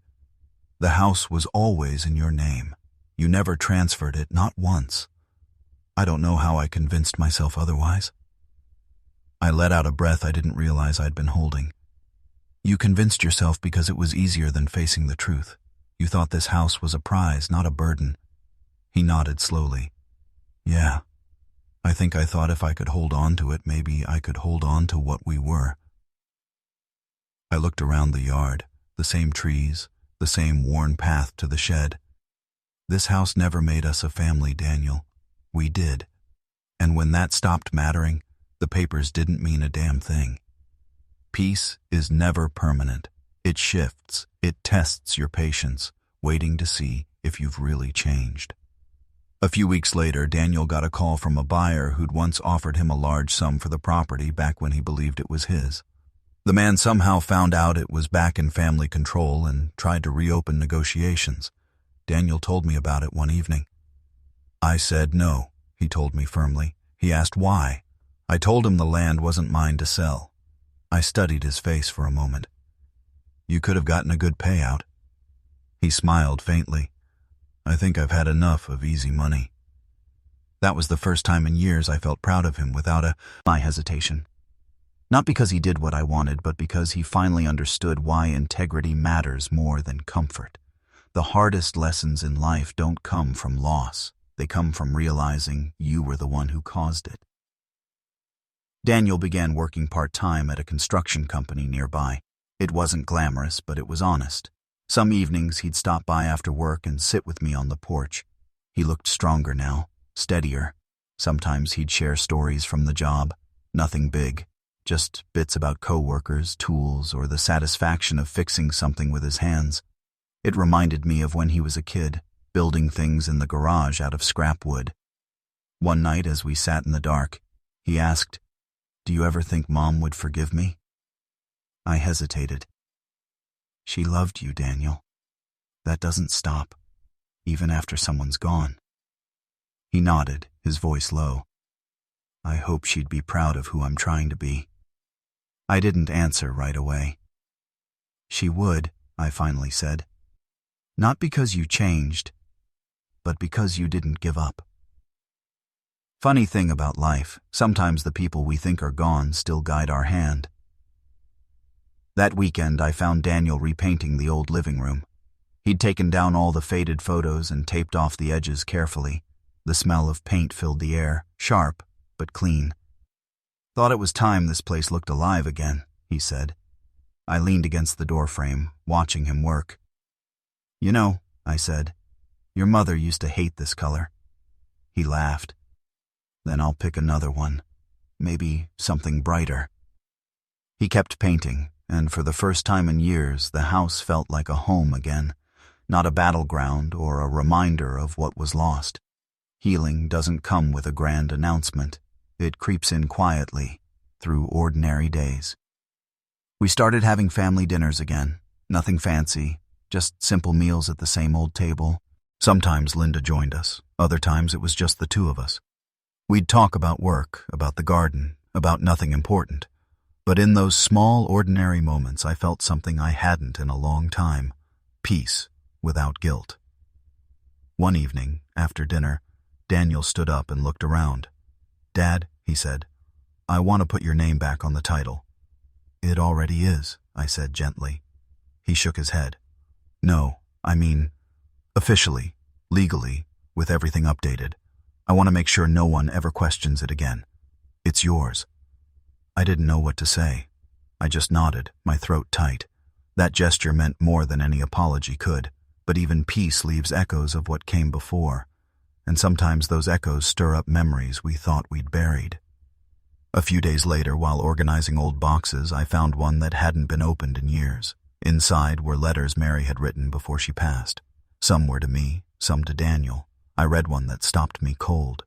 The house was always in your name. You never transferred it, not once. I don't know how I convinced myself otherwise." I let out a breath I didn't realize I'd been holding. "You convinced yourself because it was easier than facing the truth. You thought this house was a prize, not a burden." He nodded slowly. "Yeah, I think I thought if I could hold on to it, maybe I could hold on to what we were." I looked around the yard, the same trees, the same worn path to the shed. This house never made us a family, Daniel. We did. And when that stopped mattering, the papers didn't mean a damn thing. Peace is never permanent. It shifts. It tests your patience, waiting to see if you've really changed. A few weeks later, Daniel got a call from a buyer who'd once offered him a large sum for the property back when he believed it was his. The man somehow found out it was back in family control and tried to reopen negotiations. Daniel told me about it one evening. I said no, he told me firmly. He asked why. I told him the land wasn't mine to sell. I studied his face for a moment. "You could have gotten a good payout." He smiled faintly. "I think I've had enough of easy money." That was the first time in years I felt proud of him without my hesitation. Not because he did what I wanted, but because he finally understood why integrity matters more than comfort. The hardest lessons in life don't come from loss. They come from realizing you were the one who caused it. Daniel began working part-time at a construction company nearby. It wasn't glamorous, but it was honest. Some evenings he'd stop by after work and sit with me on the porch. He looked stronger now, steadier. Sometimes he'd share stories from the job. Nothing big, just bits about coworkers, tools, or the satisfaction of fixing something with his hands. It reminded me of when he was a kid, building things in the garage out of scrap wood. One night as we sat in the dark, he asked, "Do you ever think Mom would forgive me?" I hesitated. "She loved you, Daniel. That doesn't stop, even after someone's gone." He nodded, his voice low. "I hope she'd be proud of who I'm trying to be." I didn't answer right away. "She would," I finally said. "Not because you changed, but because you didn't give up." Funny thing about life, sometimes the people we think are gone still guide our hand. That weekend, I found Daniel repainting the old living room. He'd taken down all the faded photos and taped off the edges carefully. The smell of paint filled the air, sharp but clean. "Thought it was time this place looked alive again," he said. I leaned against the doorframe, watching him work. "You know," I said, "your mother used to hate this color." He laughed. "Then I'll pick another one. Maybe something brighter." He kept painting, and for the first time in years, the house felt like a home again, not a battleground or a reminder of what was lost. Healing doesn't come with a grand announcement. It creeps in quietly, through ordinary days. We started having family dinners again. Nothing fancy, just simple meals at the same old table. Sometimes Linda joined us. Other times it was just the two of us. We'd talk about work, about the garden, about nothing important. But in those small, ordinary moments, I felt something I hadn't in a long time. Peace, without guilt. One evening, after dinner, Daniel stood up and looked around. "Dad," he said, "I want to put your name back on the title." "It already is," I said gently. He shook his head. "No, I mean, officially, legally, with everything updated. I want to make sure no one ever questions it again. It's yours." I didn't know what to say. I just nodded, my throat tight. That gesture meant more than any apology could, but even peace leaves echoes of what came before. And sometimes those echoes stir up memories we thought we'd buried. A few days later, while organizing old boxes, I found one that hadn't been opened in years. Inside were letters Mary had written before she passed. Some were to me, some to Daniel. I read one that stopped me cold.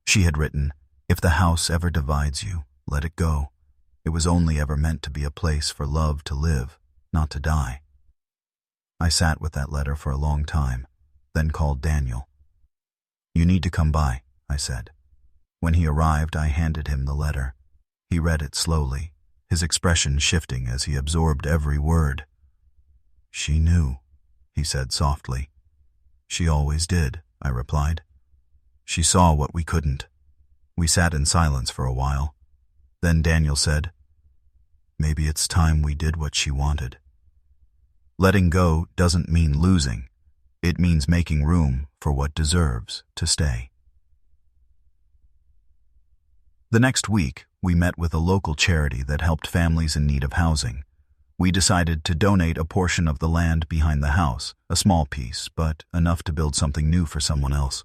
She had written, "If the house ever divides you, let it go. It was only ever meant to be a place for love to live, not to die." I sat with that letter for a long time, then called Daniel. "You need to come by," I said. When he arrived, I handed him the letter. He read it slowly, his expression shifting as he absorbed every word. "She knew," he said softly. "She always did," I replied. "She saw what we couldn't." We sat in silence for a while. Then Daniel said, "Maybe it's time we did what she wanted." Letting go doesn't mean losing. It means making room for what deserves to stay. The next week, we met with a local charity that helped families in need of housing. We decided to donate a portion of the land behind the house, a small piece, but enough to build something new for someone else.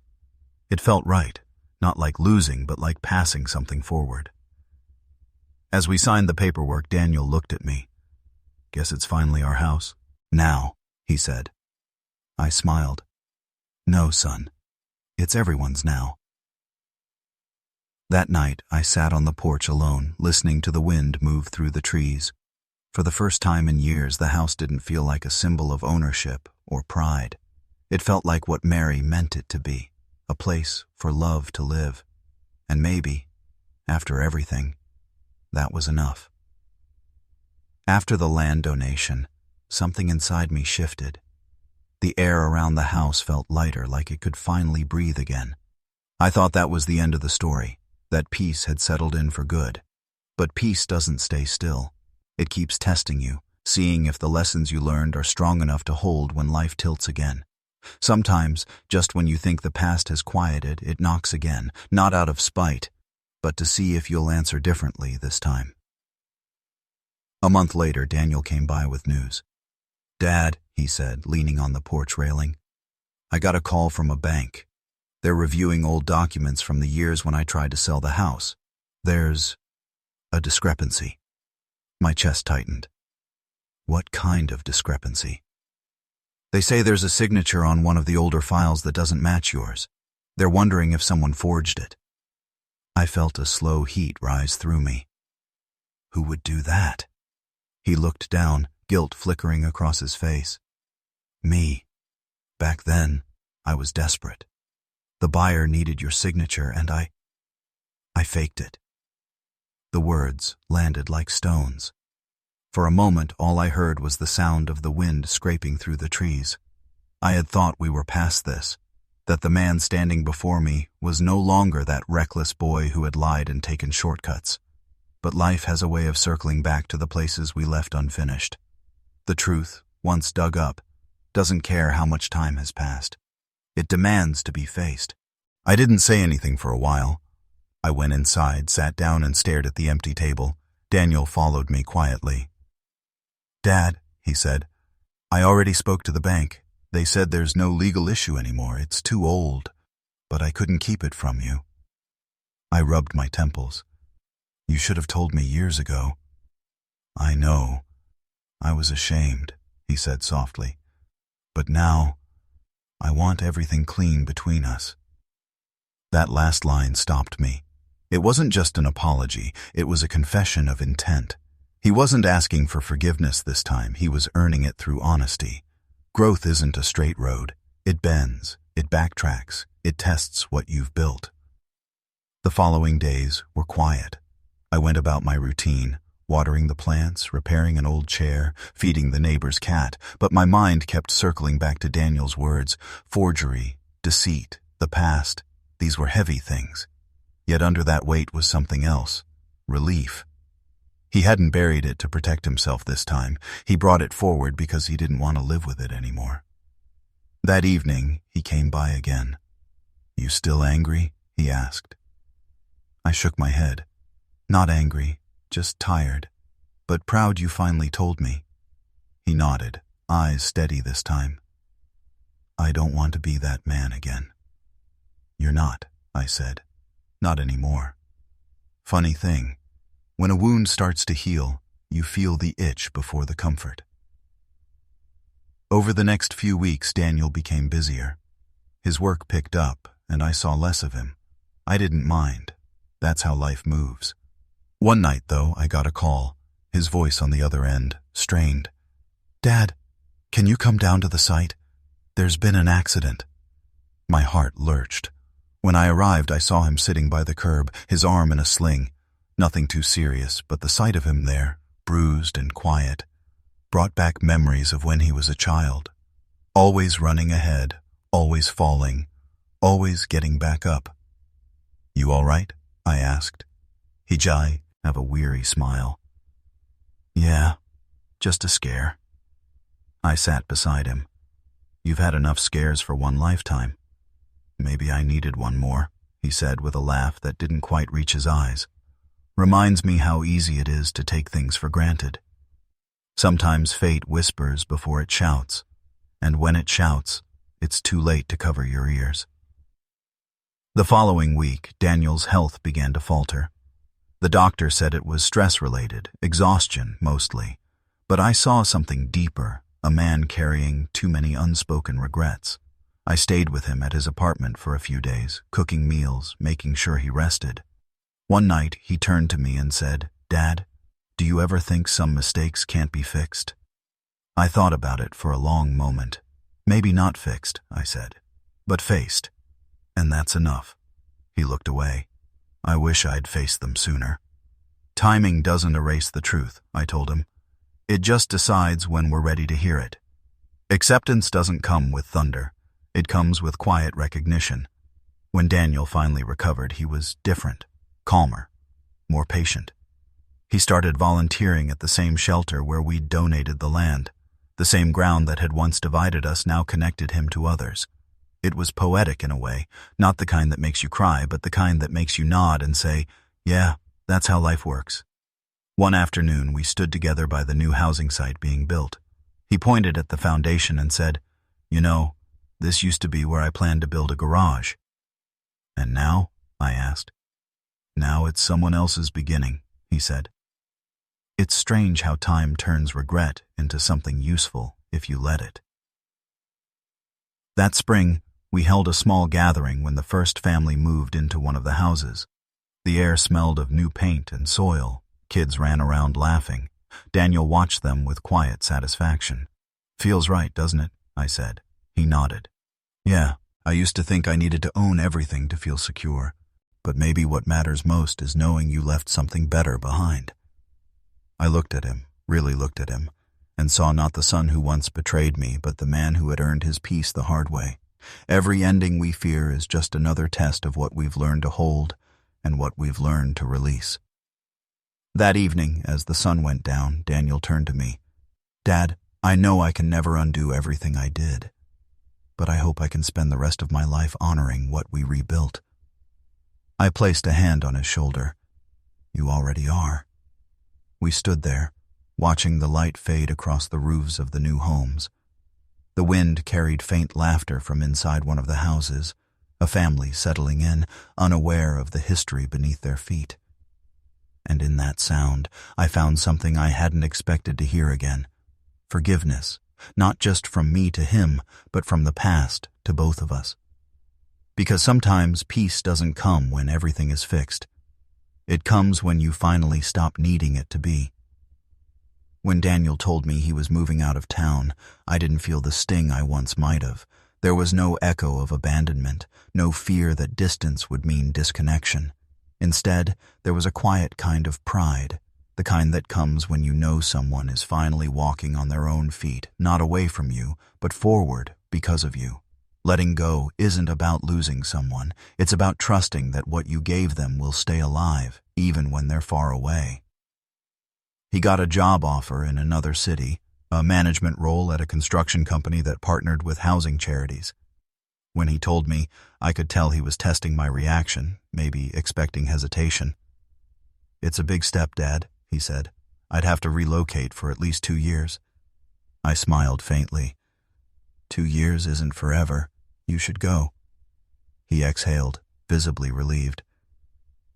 It felt right, not like losing, but like passing something forward. As we signed the paperwork, Daniel looked at me. "Guess it's finally our house." "Now," he said. I smiled. "No, son. It's everyone's now." That night, I sat on the porch alone, listening to the wind move through the trees. For the first time in years, the house didn't feel like a symbol of ownership or pride. It felt like what Mary meant it to be, a place for love to live. And maybe, after everything, that was enough. After the land donation, something inside me shifted. The air around the house felt lighter, like it could finally breathe again. I thought that was the end of the story, that peace had settled in for good. But peace doesn't stay still. It keeps testing you, seeing if the lessons you learned are strong enough to hold when life tilts again. Sometimes, just when you think the past has quieted, it knocks again, not out of spite, but to see if you'll answer differently this time. A month later, Daniel came by with news. "Dad," he said, leaning on the porch railing, "I got a call from a bank. They're reviewing old documents from the years when I tried to sell the house. There's a discrepancy." My chest tightened. What kind of discrepancy? "They say there's a signature on one of the older files that doesn't match yours. They're wondering if someone forged it." I felt a slow heat rise through me. Who would do that? He looked down, guilt flickering across his face. Me. Back then, I was desperate. The buyer needed your signature, and I faked it. The words landed like stones. For a moment, all I heard was the sound of the wind scraping through the trees. I had thought we were past this, that the man standing before me was no longer that reckless boy who had lied and taken shortcuts. But life has a way of circling back to the places we left unfinished. The truth, once dug up, doesn't care how much time has passed. It demands to be faced. I didn't say anything for a while. I went inside, sat down, and stared at the empty table. Daniel followed me quietly. "Dad," he said, "I already spoke to the bank. They said there's no legal issue anymore. It's too old. But I couldn't keep it from you." I rubbed my temples. "You should have told me years ago." "I know. I was ashamed," he said softly. "But now, I want everything clean between us." That last line stopped me. It wasn't just an apology, it was a confession of intent. He wasn't asking for forgiveness this time, he was earning it through honesty. Growth isn't a straight road. It bends, it backtracks, it tests what you've built. The following days were quiet. I went about my routine, watering the plants, repairing an old chair, feeding the neighbor's cat, but my mind kept circling back to Daniel's words. Forgery, deceit, the past, these were heavy things. Yet under that weight was something else, relief. He hadn't buried it to protect himself this time. He brought it forward because he didn't want to live with it anymore. That evening, he came by again. "You still angry?" he asked. I shook my head. "Not angry, just tired, but proud you finally told me." He nodded, eyes steady this time. "I don't want to be that man again." "You're not," I said. "Not anymore." Funny thing, when a wound starts to heal, you feel the itch before the comfort. Over the next few weeks, Daniel became busier. His work picked up, and I saw less of him. I didn't mind. That's how life moves. One night, though, I got a call, his voice on the other end, strained. "Dad, can you come down to the site? There's been an accident." My heart lurched. When I arrived, I saw him sitting by the curb, his arm in a sling. Nothing too serious, but the sight of him there, bruised and quiet, brought back memories of when he was a child. Always running ahead, always falling, always getting back up. "You all right?" I asked. He have a weary smile. "Yeah, just a scare." I sat beside him. "You've had enough scares for one lifetime." "Maybe I needed one more," he said with a laugh that didn't quite reach his eyes. "Reminds me how easy it is to take things for granted. Sometimes fate whispers before it shouts, and when it shouts, it's too late to cover your ears." The following week, Daniel's health began to falter. The doctor said it was stress-related, exhaustion mostly, but I saw something deeper, a man carrying too many unspoken regrets. I stayed with him at his apartment for a few days, cooking meals, making sure he rested. One night, he turned to me and said, "Dad, do you ever think some mistakes can't be fixed?" I thought about it for a long moment. "Maybe not fixed," I said, "but faced. And that's enough." He looked away. "I wish I'd faced them sooner." "Timing doesn't erase the truth," I told him. "It just decides when we're ready to hear it. Acceptance doesn't come with thunder. It comes with quiet recognition." When Daniel finally recovered, he was different, calmer, more patient. He started volunteering at the same shelter where we'd donated the land. The same ground that had once divided us now connected him to others. It was poetic in a way, not the kind that makes you cry, but the kind that makes you nod and say, yeah, that's how life works. One afternoon, we stood together by the new housing site being built. He pointed at the foundation and said, "You know, this used to be where I planned to build a garage." "And now?" I asked. "Now it's someone else's beginning," he said. It's strange how time turns regret into something useful if you let it. That spring, we held a small gathering when the first family moved into one of the houses. The air smelled of new paint and soil. Kids ran around laughing. Daniel watched them with quiet satisfaction. "Feels right, doesn't it?" I said. He nodded. "Yeah, I used to think I needed to own everything to feel secure. But maybe what matters most is knowing you left something better behind." I looked at him, really looked at him, and saw not the son who once betrayed me, but the man who had earned his peace the hard way. Every ending we fear is just another test of what we've learned to hold and what we've learned to release. That evening, as the sun went down, Daniel turned to me. "Dad, I know I can never undo everything I did, but I hope I can spend the rest of my life honoring what we rebuilt." I placed a hand on his shoulder. "You already are." We stood there, watching the light fade across the roofs of the new homes. The wind carried faint laughter from inside one of the houses, a family settling in, unaware of the history beneath their feet. And in that sound, I found something I hadn't expected to hear again. Forgiveness, not just from me to him, but from the past to both of us. Because sometimes peace doesn't come when everything is fixed. It comes when you finally stop needing it to be. When Daniel told me he was moving out of town, I didn't feel the sting I once might have. There was no echo of abandonment, no fear that distance would mean disconnection. Instead, there was a quiet kind of pride, the kind that comes when you know someone is finally walking on their own feet, not away from you, but forward because of you. Letting go isn't about losing someone. It's about trusting that what you gave them will stay alive, even when they're far away. He got a job offer in another city, a management role at a construction company that partnered with housing charities. When he told me, I could tell he was testing my reaction, maybe expecting hesitation. "It's a big step, Dad," he said. "I'd have to relocate for at least 2 years." I smiled faintly. 2 years isn't forever. You should go." He exhaled, visibly relieved.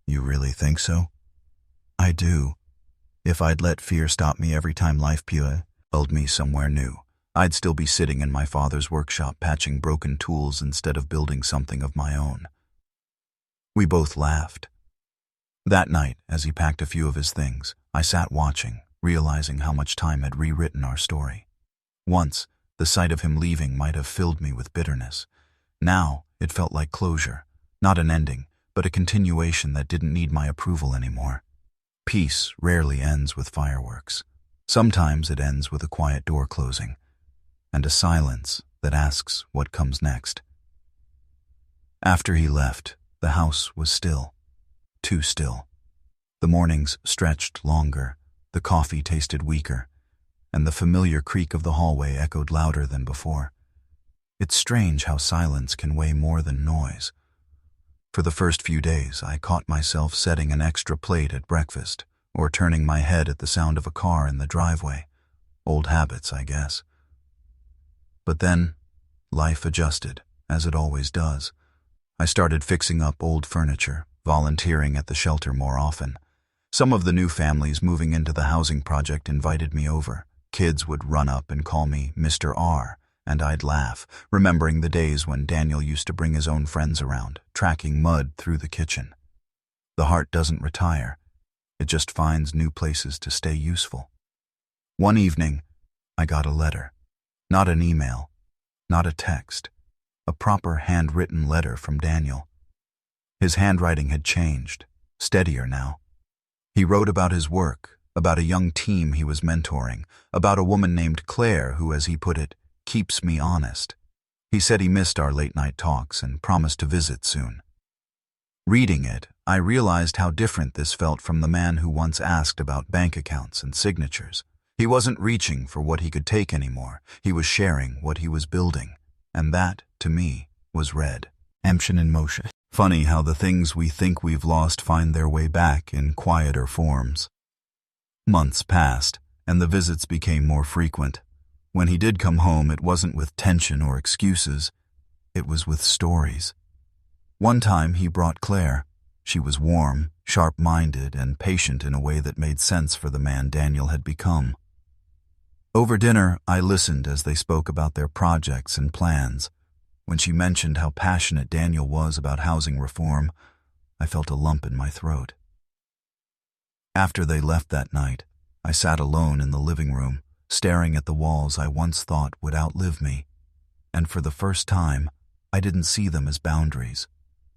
"You really think so?" "I do. If I'd let fear stop me every time life pulled me somewhere new, I'd still be sitting in my father's workshop patching broken tools instead of building something of my own." We both laughed. That night, as he packed a few of his things, I sat watching, realizing how much time had rewritten our story. Once, the sight of him leaving might have filled me with bitterness. Now, it felt like closure, not an ending, but a continuation that didn't need my approval anymore. Peace rarely ends with fireworks. Sometimes it ends with a quiet door closing, and a silence that asks what comes next. After he left, the house was still. Too still. The mornings stretched longer, the coffee tasted weaker, and the familiar creak of the hallway echoed louder than before. It's strange how silence can weigh more than noise. For the first few days, I caught myself setting an extra plate at breakfast, or turning my head at the sound of a car in the driveway. Old habits, I guess. But then, life adjusted, as it always does. I started fixing up old furniture, volunteering at the shelter more often. Some of the new families moving into the housing project invited me over. Kids would run up and call me Mr. R, and I'd laugh, remembering the days when Daniel used to bring his own friends around, tracking mud through the kitchen. The heart doesn't retire. It just finds new places to stay useful. One evening, I got a letter. Not an email, not a text. A proper handwritten letter from Daniel. His handwriting had changed, steadier now. He wrote about his work, about a young team he was mentoring, about a woman named Claire who, as he put it, keeps me honest. He said he missed our late-night talks and promised to visit soon. Reading it, I realized how different this felt from the man who once asked about bank accounts and signatures. He wasn't reaching for what he could take anymore. He was sharing what he was building. And that, to me, was redemption in motion. Funny how the things we think we've lost find their way back in quieter forms. Months passed, and the visits became more frequent. When he did come home, it wasn't with tension or excuses. It was with stories. One time he brought Claire. She was warm, sharp-minded, and patient in a way that made sense for the man Daniel had become. Over dinner, I listened as they spoke about their projects and plans. When she mentioned how passionate Daniel was about housing reform, I felt a lump in my throat. After they left that night, I sat alone in the living room, staring at the walls I once thought would outlive me. And for the first time, I didn't see them as boundaries.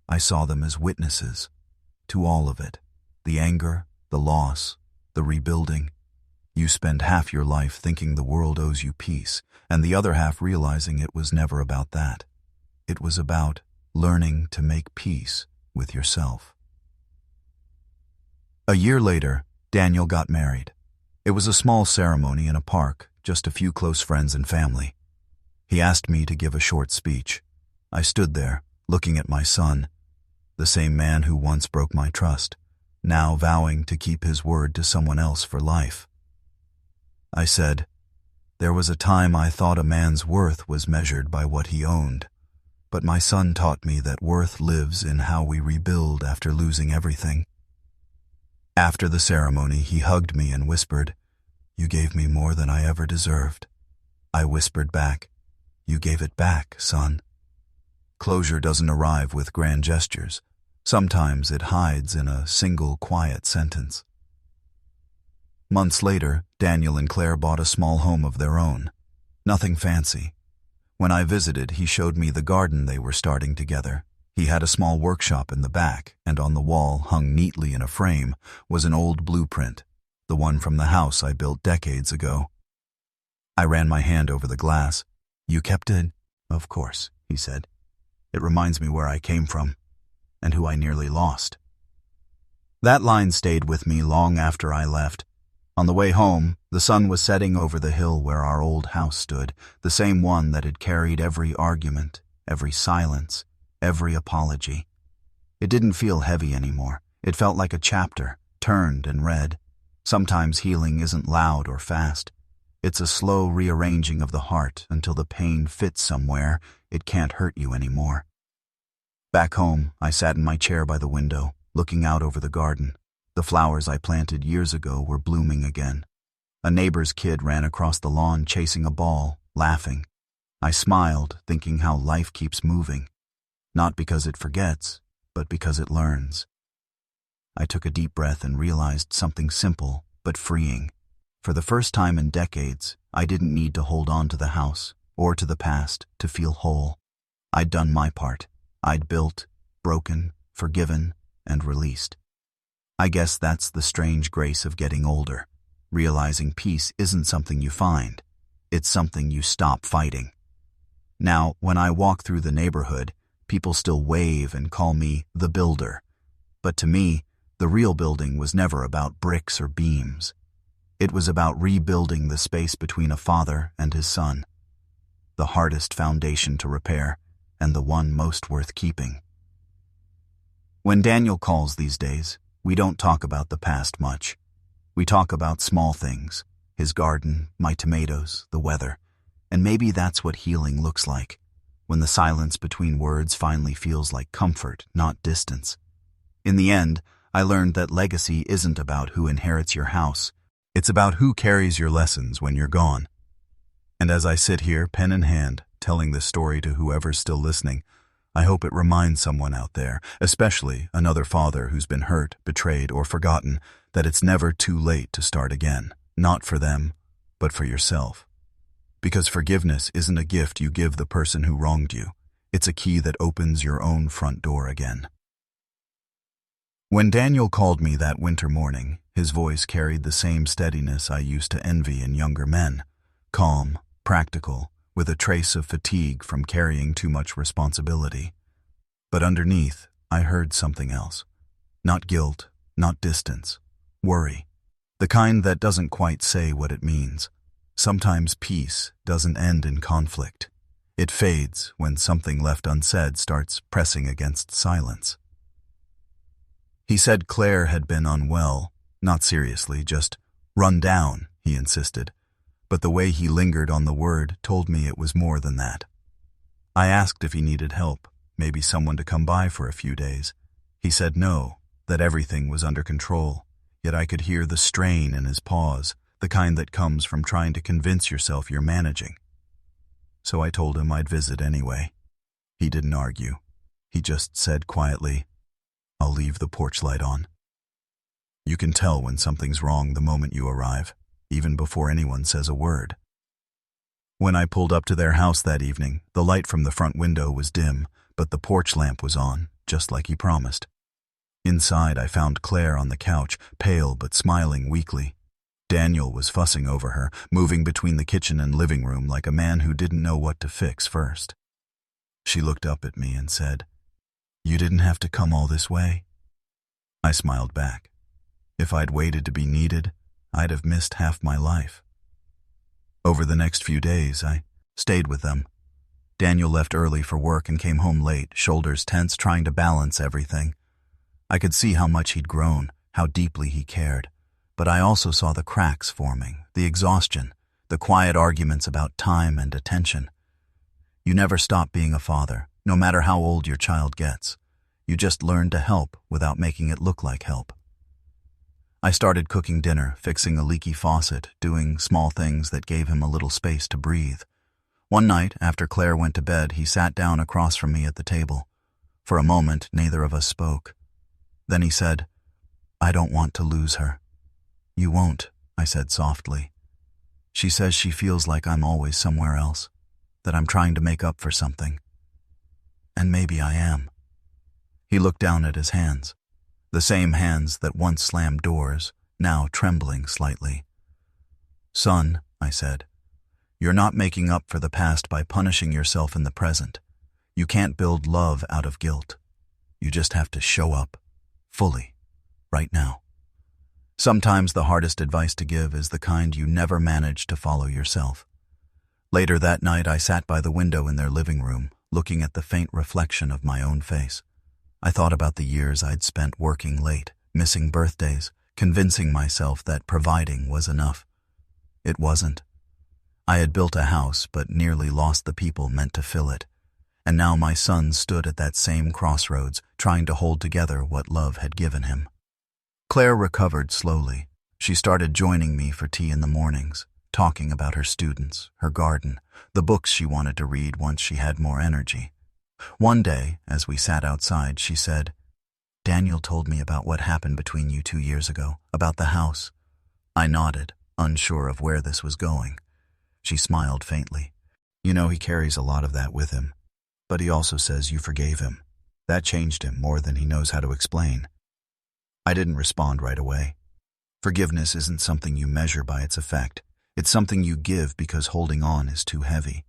I saw them as witnesses to all of it. The anger, the loss, the rebuilding. You spend half your life thinking the world owes you peace, and the other half realizing it was never about that. It was about learning to make peace with yourself. A year later, Daniel got married. It was a small ceremony in a park, just a few close friends and family. He asked me to give a short speech. I stood there, looking at my son, the same man who once broke my trust, now vowing to keep his word to someone else for life. I said, "There was a time I thought a man's worth was measured by what he owned, but my son taught me that worth lives in how we rebuild after losing everything." After the ceremony, he hugged me and whispered, "You gave me more than I ever deserved." I whispered back, "You gave it back, son." Closure doesn't arrive with grand gestures. Sometimes it hides in a single quiet sentence. Months later, Daniel and Claire bought a small home of their own. Nothing fancy. When I visited, he showed me the garden they were starting together. He had a small workshop in the back, and on the wall, hung neatly in a frame, was an old blueprint, the one from the house I built decades ago. I ran my hand over the glass. "You kept it?" "Of course," he said. "It reminds me where I came from, and who I nearly lost." That line stayed with me long after I left. On the way home, the sun was setting over the hill where our old house stood, the same one that had carried every argument, every silence, every apology. It didn't feel heavy anymore. It felt like a chapter, turned and read. Sometimes healing isn't loud or fast. It's a slow rearranging of the heart until the pain fits somewhere it can't hurt you anymore. Back home, I sat in my chair by the window, looking out over the garden. The flowers I planted years ago were blooming again. A neighbor's kid ran across the lawn chasing a ball, laughing. I smiled, thinking how life keeps moving. Not because it forgets, but because it learns. I took a deep breath and realized something simple, but freeing. For the first time in decades, I didn't need to hold on to the house, or to the past, to feel whole. I'd done my part. I'd built, broken, forgiven, and released. I guess that's the strange grace of getting older. Realizing peace isn't something you find. It's something you stop fighting. Now, when I walk through the neighborhood, people still wave and call me the builder. But to me, the real building was never about bricks or beams. It was about rebuilding the space between a father and his son. The hardest foundation to repair, and the one most worth keeping. When Daniel calls these days, we don't talk about the past much. We talk about small things, his garden, my tomatoes, the weather. And maybe that's what healing looks like, when the silence between words finally feels like comfort, not distance. In the end, I learned that legacy isn't about who inherits your house. It's about who carries your lessons when you're gone. And as I sit here, pen in hand, telling this story to whoever's still listening, I hope it reminds someone out there, especially another father who's been hurt, betrayed, or forgotten, that it's never too late to start again. Not for them, but for yourself. Because forgiveness isn't a gift you give the person who wronged you. It's a key that opens your own front door again. When Daniel called me that winter morning, his voice carried the same steadiness I used to envy in younger men. Calm, practical, with a trace of fatigue from carrying too much responsibility. But underneath, I heard something else. Not guilt, not distance, worry. The kind that doesn't quite say what it means. Sometimes peace doesn't end in conflict. It fades when something left unsaid starts pressing against silence. He said Claire had been unwell, not seriously, just run down, he insisted. But the way he lingered on the word told me it was more than that. I asked if he needed help, maybe someone to come by for a few days. He said no, that everything was under control, yet I could hear the strain in his pause, the kind that comes from trying to convince yourself you're managing. So I told him I'd visit anyway. He didn't argue. He just said quietly, "I'll leave the porch light on." You can tell when something's wrong the moment you arrive, even before anyone says a word. When I pulled up to their house that evening, the light from the front window was dim, but the porch lamp was on, just like he promised. Inside, I found Claire on the couch, pale but smiling weakly. Daniel was fussing over her, moving between the kitchen and living room like a man who didn't know what to fix first. She looked up at me and said, "You didn't have to come all this way." I smiled back. If I'd waited to be needed, I'd have missed half my life. Over the next few days, I stayed with them. Daniel left early for work and came home late, shoulders tense, trying to balance everything. I could see how much he'd grown, how deeply he cared. But I also saw the cracks forming, the exhaustion, the quiet arguments about time and attention. You never stop being a father, no matter how old your child gets. You just learn to help without making it look like help. I started cooking dinner, fixing a leaky faucet, doing small things that gave him a little space to breathe. One night, after Claire went to bed, he sat down across from me at the table. For a moment, neither of us spoke. Then he said, "I don't want to lose her." "You won't," I said softly. "She says she feels like I'm always somewhere else, that I'm trying to make up for something. And maybe I am." He looked down at his hands, the same hands that once slammed doors, now trembling slightly. "Son," I said, "you're not making up for the past by punishing yourself in the present. You can't build love out of guilt. You just have to show up, fully, right now." Sometimes the hardest advice to give is the kind you never manage to follow yourself. Later that night, I sat by the window in their living room, looking at the faint reflection of my own face. I thought about the years I'd spent working late, missing birthdays, convincing myself that providing was enough. It wasn't. I had built a house, but nearly lost the people meant to fill it. And now my son stood at that same crossroads, trying to hold together what love had given him. Claire recovered slowly. She started joining me for tea in the mornings, talking about her students, her garden, the books she wanted to read once she had more energy. One day, as we sat outside, she said, "Daniel told me about what happened between you 2 years ago, about the house." I nodded, unsure of where this was going. She smiled faintly. "You know, he carries a lot of that with him. But he also says you forgave him. That changed him more than he knows how to explain." I didn't respond right away. Forgiveness isn't something you measure by its effect. It's something you give because holding on is too heavy.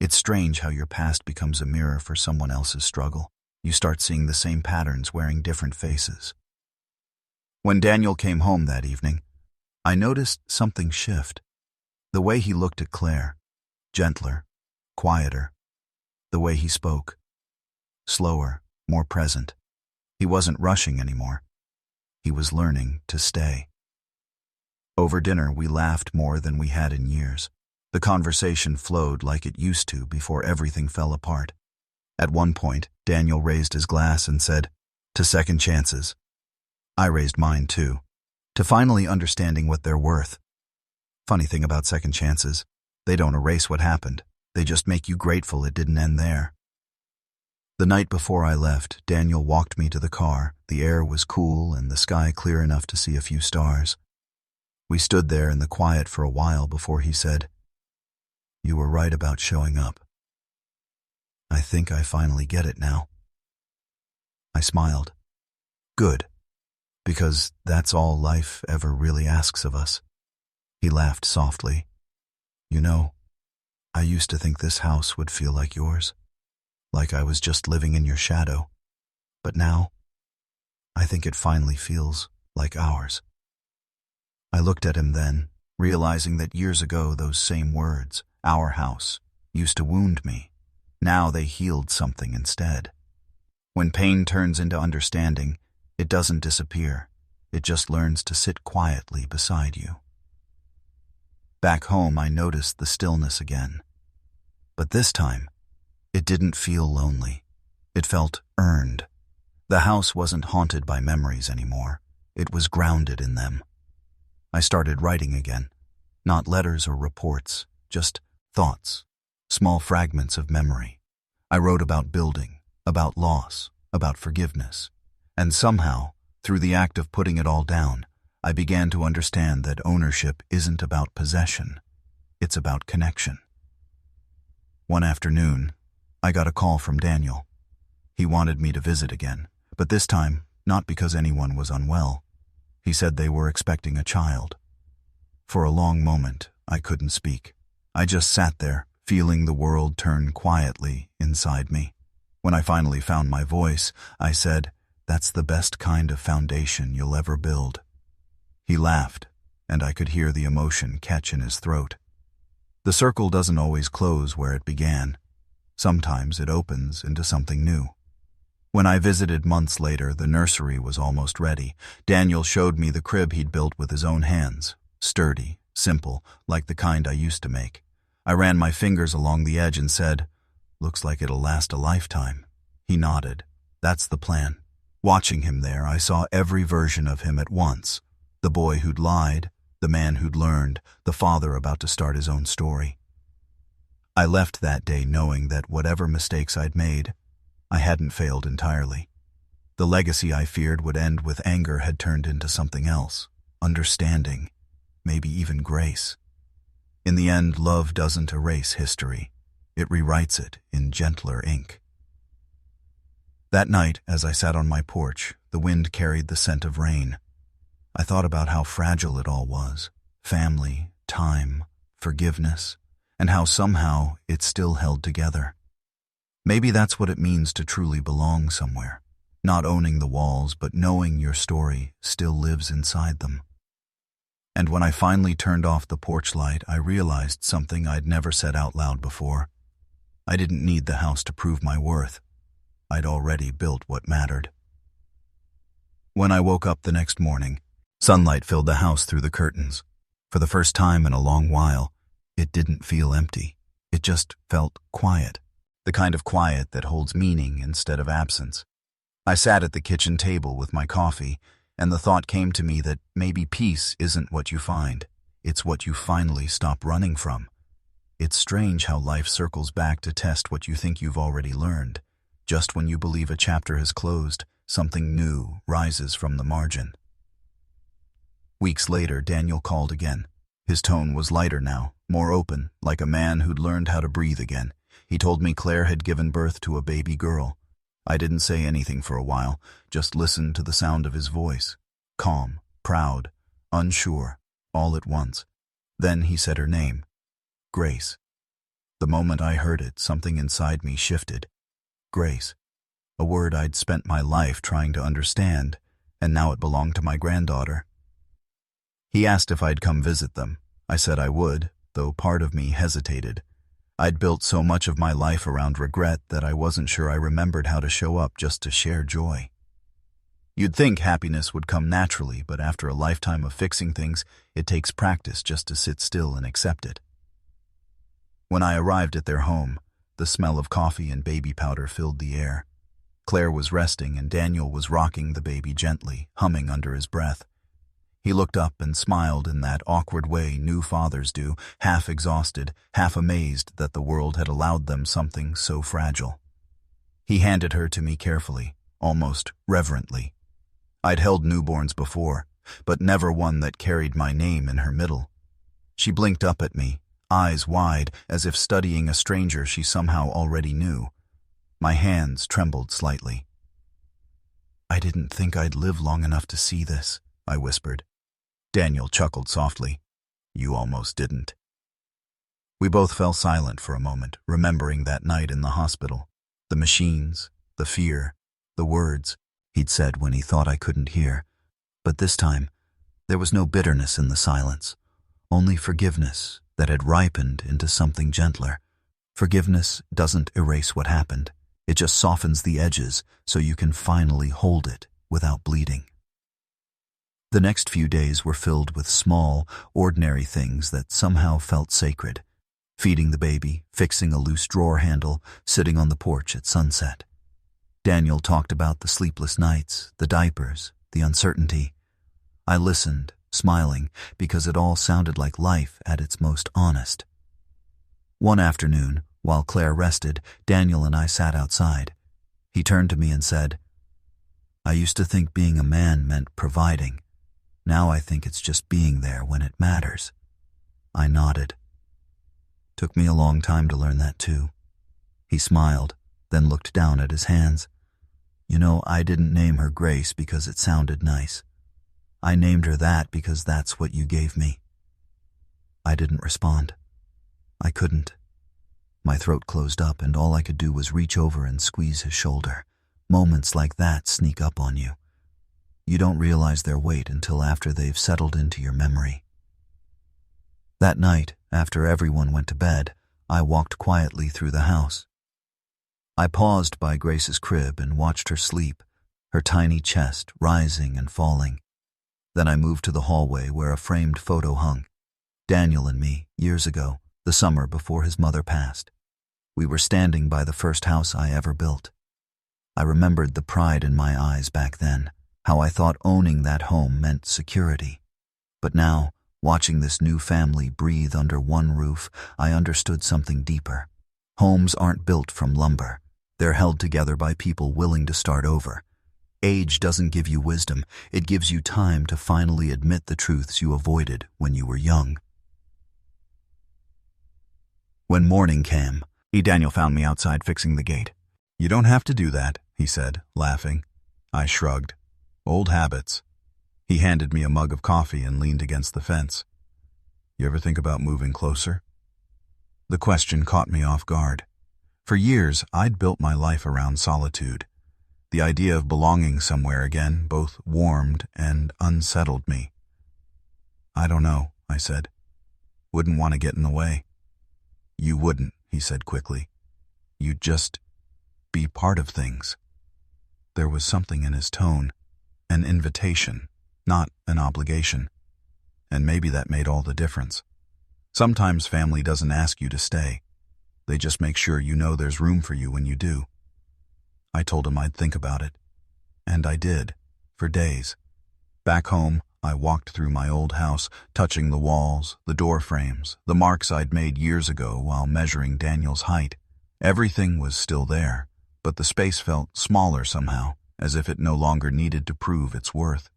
It's strange how your past becomes a mirror for someone else's struggle. You start seeing the same patterns wearing different faces. When Daniel came home that evening, I noticed something shift. The way he looked at Claire, gentler, quieter. The way he spoke, slower, more present. He wasn't rushing anymore. He was learning to stay. Over dinner, we laughed more than we had in years. The conversation flowed like it used to before everything fell apart. At one point, Daniel raised his glass and said, "To second chances." I raised mine too, to finally understanding what they're worth. Funny thing about second chances, they don't erase what happened. They just make you grateful it didn't end there. The night before I left, Daniel walked me to the car. The air was cool and the sky clear enough to see a few stars. We stood there in the quiet for a while before he said, "You were right about showing up. I think I finally get it now." I smiled. Good, because that's all life ever really asks of us. He laughed softly. "You know, I used to think this house would feel like yours, like I was just living in your shadow. But now, I think it finally feels like ours." I looked at him then, realizing that years ago those same words, our house, used to wound me. Now they healed something instead. When pain turns into understanding, it doesn't disappear. It just learns to sit quietly beside you. Back home, I noticed the stillness again. But this time, it didn't feel lonely. It felt earned. The house wasn't haunted by memories anymore. It was grounded in them. I started writing again. Not letters or reports, just thoughts, small fragments of memory. I wrote about building, about loss, about forgiveness. And somehow, through the act of putting it all down, I began to understand that ownership isn't about possession. It's about connection. One afternoon, I got a call from Daniel. He wanted me to visit again, but this time, not because anyone was unwell. He said they were expecting a child. For a long moment, I couldn't speak. I just sat there, feeling the world turn quietly inside me. When I finally found my voice, I said, "That's the best kind of foundation you'll ever build." He laughed, and I could hear the emotion catch in his throat. The circle doesn't always close where it began. Sometimes it opens into something new. When I visited months later, the nursery was almost ready. Daniel showed me the crib he'd built with his own hands. Sturdy, simple, like the kind I used to make. I ran my fingers along the edge and said, "Looks like it'll last a lifetime." He nodded. "That's the plan." Watching him there, I saw every version of him at once. The boy who'd lied, the man who'd learned, the father about to start his own story. I left that day knowing that whatever mistakes I'd made, I hadn't failed entirely. The legacy I feared would end with anger had turned into something else, understanding, maybe even grace. In the end, love doesn't erase history. It rewrites it in gentler ink. That night, as I sat on my porch, the wind carried the scent of rain. I thought about how fragile it all was. Family, time, forgiveness, and how somehow it still held together. Maybe that's what it means to truly belong somewhere. Not owning the walls, but knowing your story still lives inside them. And when I finally turned off the porch light, I realized something I'd never said out loud before. I didn't need the house to prove my worth. I'd already built what mattered. When I woke up the next morning, sunlight filled the house through the curtains. For the first time in a long while, it didn't feel empty. It just felt quiet. The kind of quiet that holds meaning instead of absence. I sat at the kitchen table with my coffee, and the thought came to me that maybe peace isn't what you find. It's what you finally stop running from. It's strange how life circles back to test what you think you've already learned. Just when you believe a chapter has closed, something new rises from the margin. Weeks later, Daniel called again. His tone was lighter now, more open, like a man who'd learned how to breathe again. He told me Claire had given birth to a baby girl. I didn't say anything for a while, just listened to the sound of his voice. Calm, proud, unsure, all at once. Then he said her name. Grace. The moment I heard it, something inside me shifted. Grace. A word I'd spent my life trying to understand, and now it belonged to my granddaughter. He asked if I'd come visit them. I said I would, though part of me hesitated. I'd built so much of my life around regret that I wasn't sure I remembered how to show up just to share joy. You'd think happiness would come naturally, but after a lifetime of fixing things, it takes practice just to sit still and accept it. When I arrived at their home, the smell of coffee and baby powder filled the air. Claire was resting and Daniel was rocking the baby gently, humming under his breath. He looked up and smiled in that awkward way new fathers do, half exhausted, half amazed that the world had allowed them something so fragile. He handed her to me carefully, almost reverently. I'd held newborns before, but never one that carried my name in her middle. She blinked up at me, eyes wide, as if studying a stranger she somehow already knew. My hands trembled slightly. "I didn't think I'd live long enough to see this," I whispered. Daniel chuckled softly. "You almost didn't." We both fell silent for a moment, remembering that night in the hospital. The machines, the fear, the words he'd said when he thought I couldn't hear. But this time, There was no bitterness in the silence, only forgiveness that had ripened into something gentler. Forgiveness doesn't erase what happened. It just softens the edges so you can finally hold it without bleeding. The next few days were filled with small, ordinary things that somehow felt sacred. Feeding the baby, fixing a loose drawer handle, sitting on the porch at sunset. Daniel talked about the sleepless nights, the diapers, the uncertainty. I listened, smiling, because it all sounded like life at its most honest. One afternoon, while Claire rested, Daniel and I sat outside. He turned to me and said, "I used to think being a man meant providing. Now I think it's just being there when it matters." I nodded. Took me a long time to learn that too. He smiled, then looked down at his hands. "You know, I didn't name her Grace because it sounded nice. I named her that because that's what you gave me." I didn't respond. I couldn't. My throat closed up and all I could do was reach over and squeeze his shoulder. Moments like that sneak up on you. You don't realize their weight until after they've settled into your memory. That night, after everyone went to bed, I walked quietly through the house. I paused by Grace's crib and watched her sleep, her tiny chest rising and falling. Then I moved to the hallway where a framed photo hung. Daniel and me, years ago, the summer before his mother passed. We were standing by the first house I ever built. I remembered the pride in my eyes back then, how I thought owning that home meant security. But now, watching this new family breathe under one roof, I understood something deeper. Homes aren't built from lumber. They're held together by people willing to start over. Age doesn't give you wisdom. It gives you time to finally admit the truths you avoided when you were young. When morning came, Daniel found me outside fixing the gate. "You don't have to do that," he said, laughing. I shrugged. "Old habits." He handed me a mug of coffee and leaned against the fence. "You ever think about moving closer?" The question caught me off guard. For years, I'd built my life around solitude. The idea of belonging somewhere again both warmed and unsettled me. "I don't know," I said. "Wouldn't want to get in the way." "You wouldn't," he said quickly. "You'd just be part of things." There was something in his tone, an invitation, not an obligation. And maybe that made all the difference. Sometimes family doesn't ask you to stay. They just make sure you know there's room for you when you do. I told him I'd think about it. And I did, for days. Back home, I walked through my old house, touching the walls, the door frames, the marks I'd made years ago while measuring Daniel's height. Everything was still there, but the space felt smaller somehow, as if it no longer needed to prove its worth.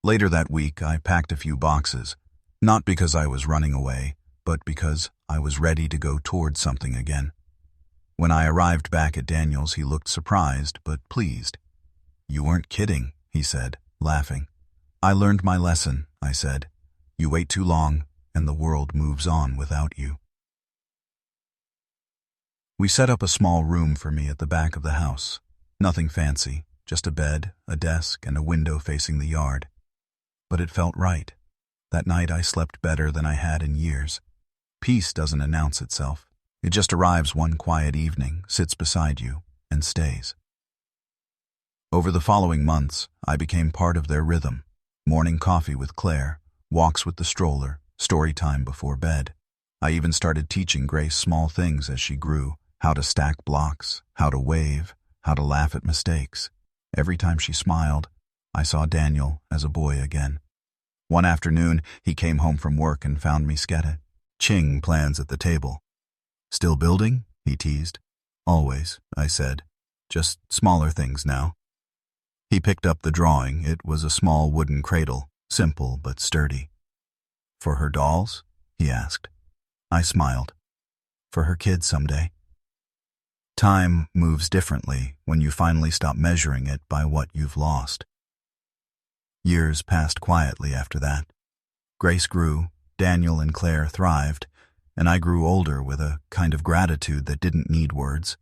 Later that week, I packed a few boxes, not because I was running away, but because I was ready to go towards something again. When I arrived back at Daniel's, he looked surprised but pleased. "You weren't kidding," he said, laughing. "I learned my lesson," I said. "You wait too long, and the world moves on without you." We set up a small room for me at the back of the house. Nothing fancy, just a bed, a desk, and a window facing the yard. But it felt right. That night I slept better than I had in years. Peace doesn't announce itself. It just arrives one quiet evening, sits beside you, and stays. Over the following months, I became part of their rhythm. Morning coffee with Claire, walks with the stroller, story time before bed. I even started teaching Grace small things as she grew, how to stack blocks, how to wave, how to laugh at mistakes. Every time she smiled, I saw Daniel as a boy again. One afternoon, he came home from work and found me sketching plans at the table. "Still building?" he teased. "Always," I said. "Just smaller things now." He picked up the drawing. It was a small wooden cradle, simple but sturdy. "For her dolls?" he asked. I smiled. "For her kids someday." Time moves differently when you finally stop measuring it by what you've lost. Years passed quietly after that. Grace grew, Daniel and Claire thrived, and I grew older with a kind of gratitude that didn't need words.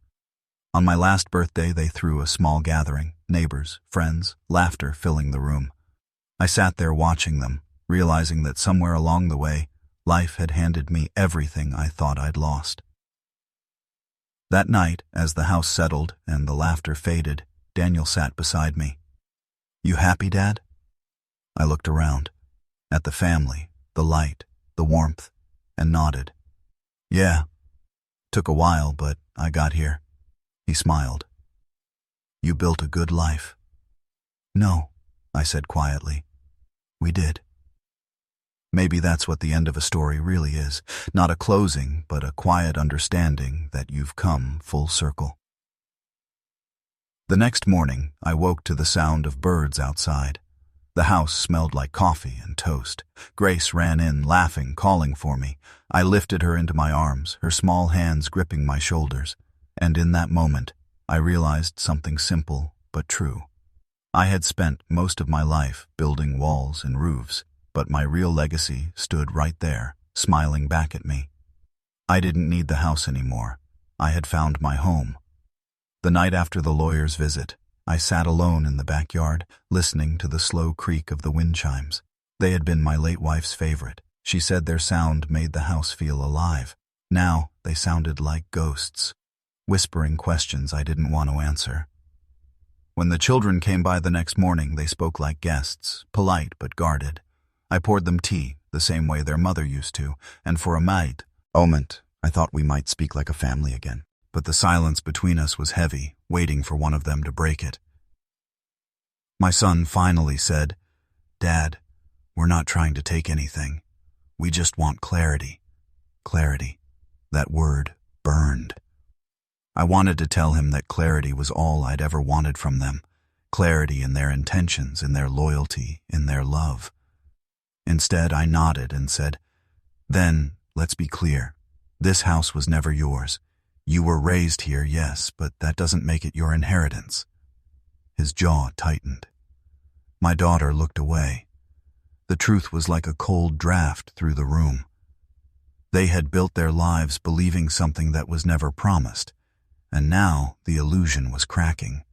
On my last birthday, they threw a small gathering, neighbors, friends, laughter filling the room. I sat there watching them, realizing that somewhere along the way, life had handed me everything I thought I'd lost. That night, as the house settled and the laughter faded, Daniel sat beside me. "You happy, Dad?" I looked around, at the family, the light, the warmth, and nodded. "Yeah. Took a while, but I got here." He smiled. "You built a good life." "No," I said quietly. "We did." Maybe that's what the end of a story really is. Not a closing, but a quiet understanding that you've come full circle. The next morning, I woke to the sound of birds outside. The house smelled like coffee and toast. Grace ran in, laughing, calling for me. I lifted her into my arms, her small hands gripping my shoulders. And in that moment, I realized something simple but true. I had spent most of my life building walls and roofs, but my real legacy stood right there, smiling back at me. I didn't need the house anymore. I had found my home. The night after the lawyer's visit, I sat alone in the backyard, listening to the slow creak of the wind chimes. They had been my late wife's favorite. She said their sound made the house feel alive. Now they sounded like ghosts, whispering questions I didn't want to answer. When the children came by the next morning, they spoke like guests, polite but guarded. I poured them tea, the same way their mother used to, and for a moment, I thought we might speak like a family again. But the silence between us was heavy, waiting for one of them to break it. My son finally said, "Dad, we're not trying to take anything. We just want clarity." Clarity. That word burned. I wanted to tell him that clarity was all I'd ever wanted from them. Clarity in their intentions, in their loyalty, in their love. Instead, I nodded and said, "Then, let's be clear. This house was never yours. You were raised here, yes, but that doesn't make it your inheritance." His jaw tightened. My daughter looked away. The truth was like a cold draft through the room. They had built their lives believing something that was never promised, and now the illusion was cracking.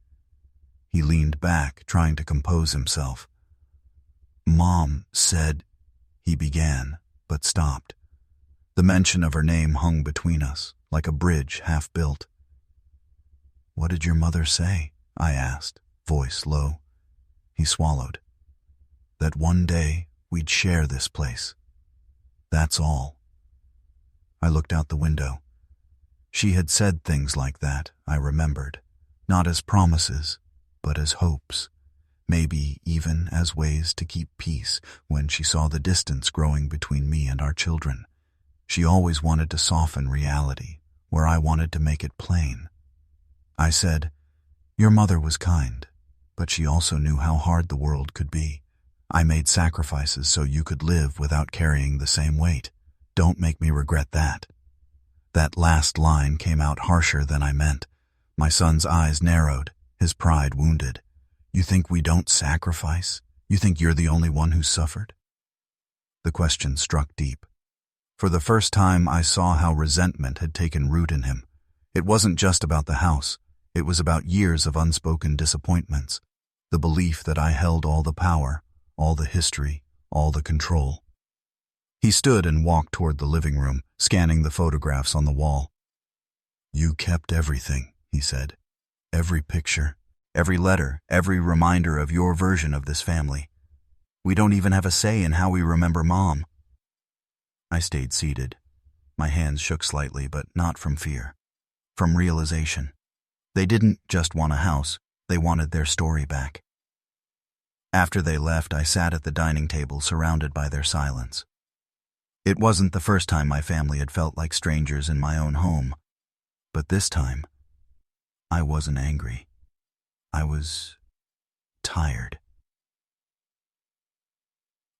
He leaned back, trying to compose himself. "Mom said," he began, but stopped. The mention of her name hung between us, like a bridge half built. "What did your mother say?" I asked, voice low. He swallowed. "That one day we'd share this place. That's all." I looked out the window. She had said things like that, I remembered, not as promises, but as hopes, maybe even as ways to keep peace when she saw the distance growing between me and our children. She always wanted to soften reality, where I wanted to make it plain. I said, "Your mother was kind, but she also knew how hard the world could be. I made sacrifices so you could live without carrying the same weight. Don't make me regret that." That last line came out harsher than I meant. My son's eyes narrowed, his pride wounded. "You think we don't sacrifice? You think you're the only one who suffered?" The question struck deep. For the first time, I saw how resentment had taken root in him. It wasn't just about the house. It was about years of unspoken disappointments. The belief that I held all the power, all the history, all the control. He stood and walked toward the living room, scanning the photographs on the wall. "You kept everything," he said. "Every picture, every letter, every reminder of your version of this family. We don't even have a say in how we remember Mom." I stayed seated. My hands shook slightly, but not from fear. From realization. They didn't just want a house, they wanted their story back. After they left, I sat at the dining table surrounded by their silence. It wasn't the first time my family had felt like strangers in my own home. But this time, I wasn't angry. I was tired.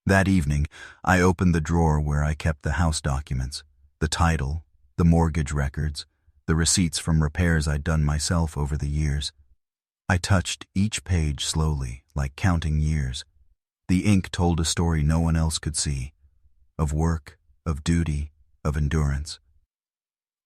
That evening, I opened the drawer where I kept the house documents, the title, the mortgage records, the receipts from repairs I'd done myself over the years. I touched each page slowly, like counting years. The ink told a story no one else could see, of work, of duty, of endurance.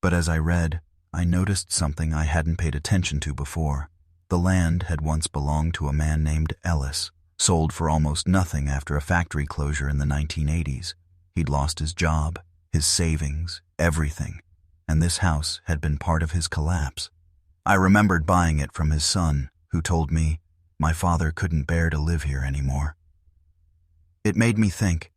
But as I read, I noticed something I hadn't paid attention to before. The land had once belonged to a man named Ellis, sold for almost nothing after a factory closure in the 1980s. He'd lost his job, his savings, everything, and this house had been part of his collapse. I remembered buying it from his son, who told me my father couldn't bear to live here anymore. It made me think,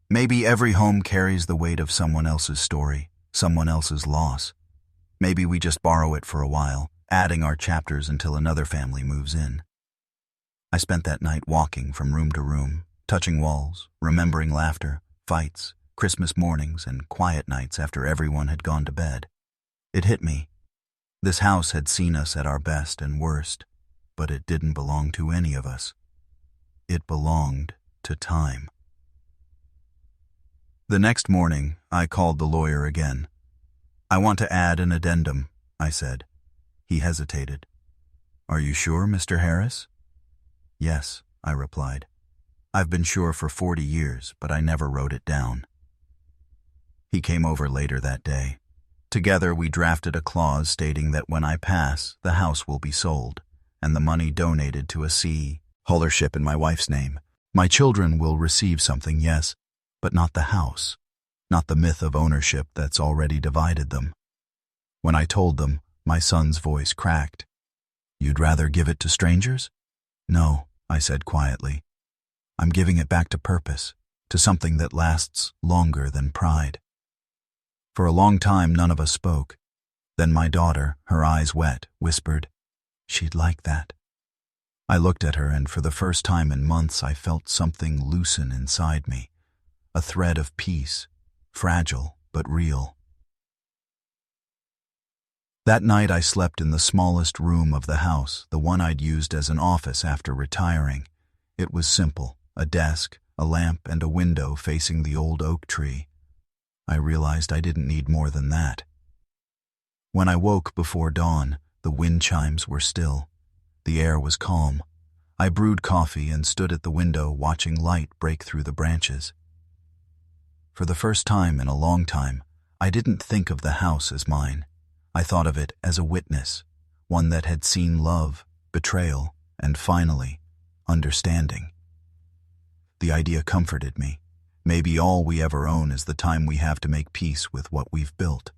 maybe every home carries the weight of someone else's story, someone else's loss. Maybe we just borrow it for a while, adding our chapters until another family moves in. I spent that night walking from room to room, touching walls, remembering laughter, fights, Christmas mornings, and quiet nights after everyone had gone to bed. It hit me. This house had seen us at our best and worst, but it didn't belong to any of us. It belonged to time. The next morning, I called the lawyer again. "I want to add an addendum," I said. He hesitated. "Are you sure, Mr. Harris?" "Yes," I replied. "I've been sure for 40 years, but I never wrote it down." He came over later that day. Together we drafted a clause stating that when I pass, the house will be sold, and the money donated to a C-holdership in my wife's name. My children will receive something, yes, but not the house, not the myth of ownership that's already divided them. When I told them, my son's voice cracked. "You'd rather give it to strangers?" "No," I said quietly. "I'm giving it back to purpose, to something that lasts longer than pride." For a long time, none of us spoke. Then my daughter, her eyes wet, whispered, "She'd like that." I looked at her, and for the first time in months I felt something loosen inside me, a thread of peace, fragile but real. That night I slept in the smallest room of the house, the one I'd used as an office after retiring. It was simple, a desk, a lamp, and a window facing the old oak tree. I realized I didn't need more than that. When I woke before dawn, the wind chimes were still. The air was calm. I brewed coffee and stood at the window watching light break through the branches. For the first time in a long time, I didn't think of the house as mine. I thought of it as a witness, one that had seen love, betrayal, and finally, understanding. The idea comforted me. Maybe all we ever own is the time we have to make peace with what we've built.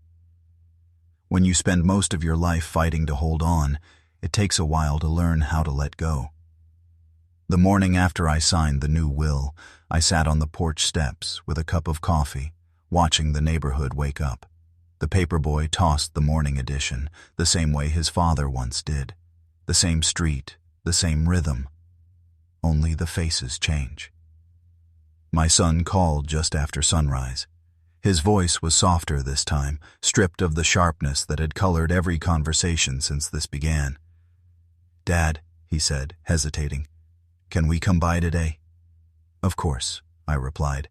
When you spend most of your life fighting to hold on, it takes a while to learn how to let go. The morning after I signed the new will, I sat on the porch steps with a cup of coffee, watching the neighborhood wake up. The paperboy tossed the morning edition, the same way his father once did. The same street, the same rhythm. Only the faces change. My son called just after sunrise. His voice was softer this time, stripped of the sharpness that had colored every conversation since this began. "Dad," he said, hesitating, "can we come by today?" "Of course," I replied.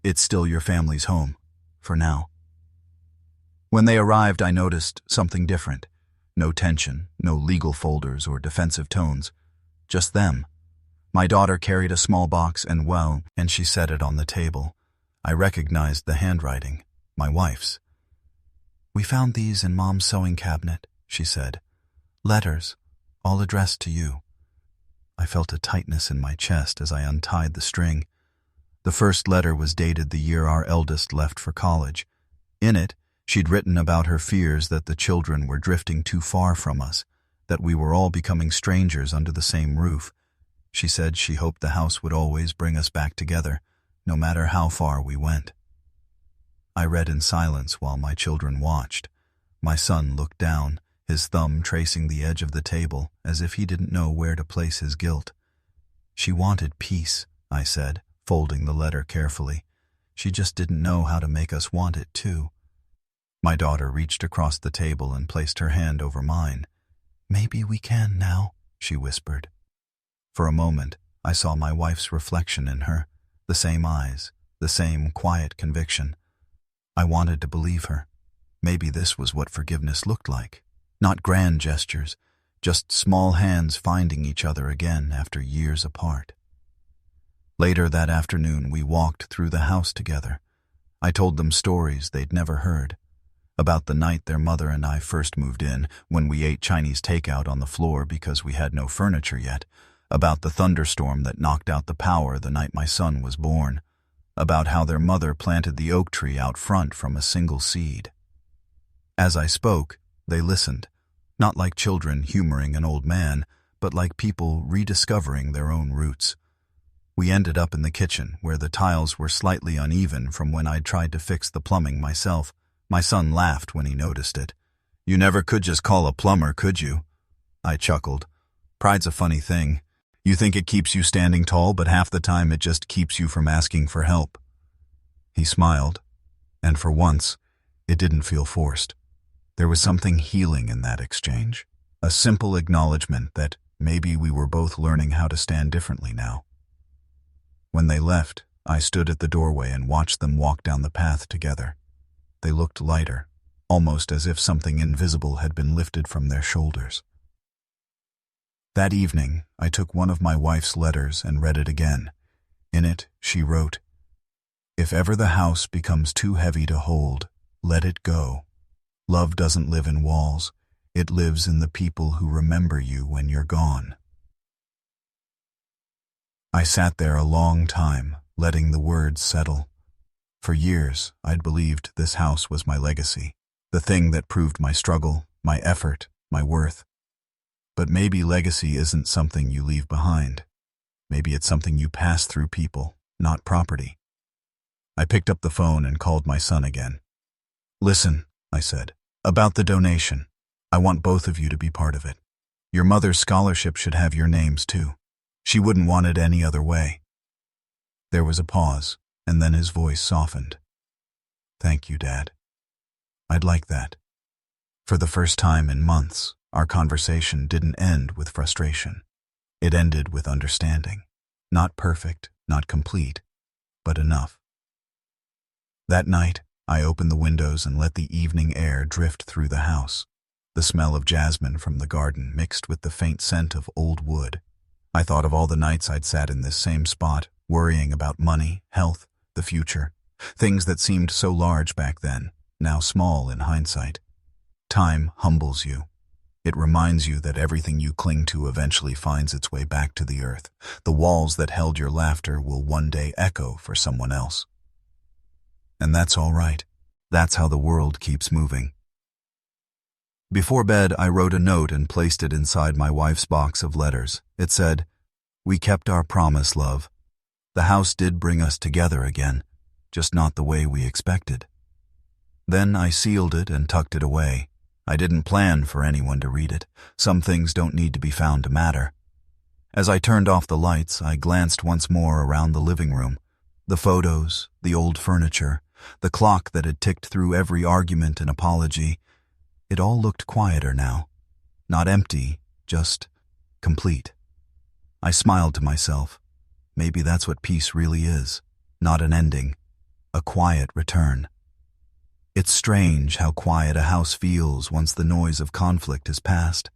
"It's still your family's home, for now." When they arrived, I noticed something different. No tension, no legal folders or defensive tones. Just them. My daughter carried a small box and she set it on the table. I recognized the handwriting, my wife's. "We found these in Mom's sewing cabinet," she said. "Letters, all addressed to you." I felt a tightness in my chest as I untied the string. The first letter was dated the year our eldest left for college. In it, she'd written about her fears that the children were drifting too far from us, that we were all becoming strangers under the same roof. She said she hoped the house would always bring us back together, no matter how far we went. I read in silence while my children watched. My son looked down, his thumb tracing the edge of the table as if he didn't know where to place his guilt. "She wanted peace," I said, folding the letter carefully. "She just didn't know how to make us want it too." My daughter reached across the table and placed her hand over mine. "Maybe we can now," she whispered. For a moment, I saw my wife's reflection in her, the same eyes, the same quiet conviction. I wanted to believe her. Maybe this was what forgiveness looked like. Not grand gestures, just small hands finding each other again after years apart. Later that afternoon, we walked through the house together. I told them stories they'd never heard. About the night their mother and I first moved in, when we ate Chinese takeout on the floor because we had no furniture yet. about the thunderstorm that knocked out the power the night my son was born, about how their mother planted the oak tree out front from a single seed. As I spoke, they listened, not like children humoring an old man, but like people rediscovering their own roots. We ended up in the kitchen, where the tiles were slightly uneven from when I'd tried to fix the plumbing myself. My son laughed when he noticed it. "You never could just call a plumber, could you?" I chuckled. Pride's a funny thing. You think it keeps you standing tall, but half the time it just keeps you from asking for help. He smiled, and for once, it didn't feel forced. There was something healing in that exchange, a simple acknowledgement that maybe we were both learning how to stand differently now. When they left, I stood at the doorway and watched them walk down the path together. They looked lighter, almost as if something invisible had been lifted from their shoulders. That evening, I took one of my wife's letters and read it again. In it, she wrote, "If ever the house becomes too heavy to hold, let it go. Love doesn't live in walls. It lives in the people who remember you when you're gone." I sat there a long time, letting the words settle. For years, I'd believed this house was my legacy, the thing that proved my struggle, my effort, my worth. But maybe legacy isn't something you leave behind. Maybe it's something you pass through people, not property. I picked up the phone and called my son again. "Listen," I said, "about the donation. I want both of you to be part of it. Your mother's scholarship should have your names too. She wouldn't want it any other way." There was a pause, and then his voice softened. "Thank you, Dad. I'd like that." For the first time in months, our conversation didn't end with frustration. It ended with understanding. Not perfect, not complete, but enough. That night, I opened the windows and let the evening air drift through the house. The smell of jasmine from the garden mixed with the faint scent of old wood. I thought of all the nights I'd sat in this same spot, worrying about money, health, the future, things that seemed so large back then, now small in hindsight. Time humbles you. It reminds you that everything you cling to eventually finds its way back to the earth. The walls that held your laughter will one day echo for someone else. And that's all right. That's how the world keeps moving. Before bed, I wrote a note and placed it inside my wife's box of letters. It said, "We kept our promise, love. The house did bring us together again, just not the way we expected." Then I sealed it and tucked it away. I didn't plan for anyone to read it. Some things don't need to be found to matter. As I turned off the lights, I glanced once more around the living room. The photos, the old furniture, the clock that had ticked through every argument and apology. It all looked quieter now. Not empty, just complete. I smiled to myself. Maybe that's what peace really is. Not an ending. A quiet return. It's strange how quiet a house feels once the noise of conflict has passed.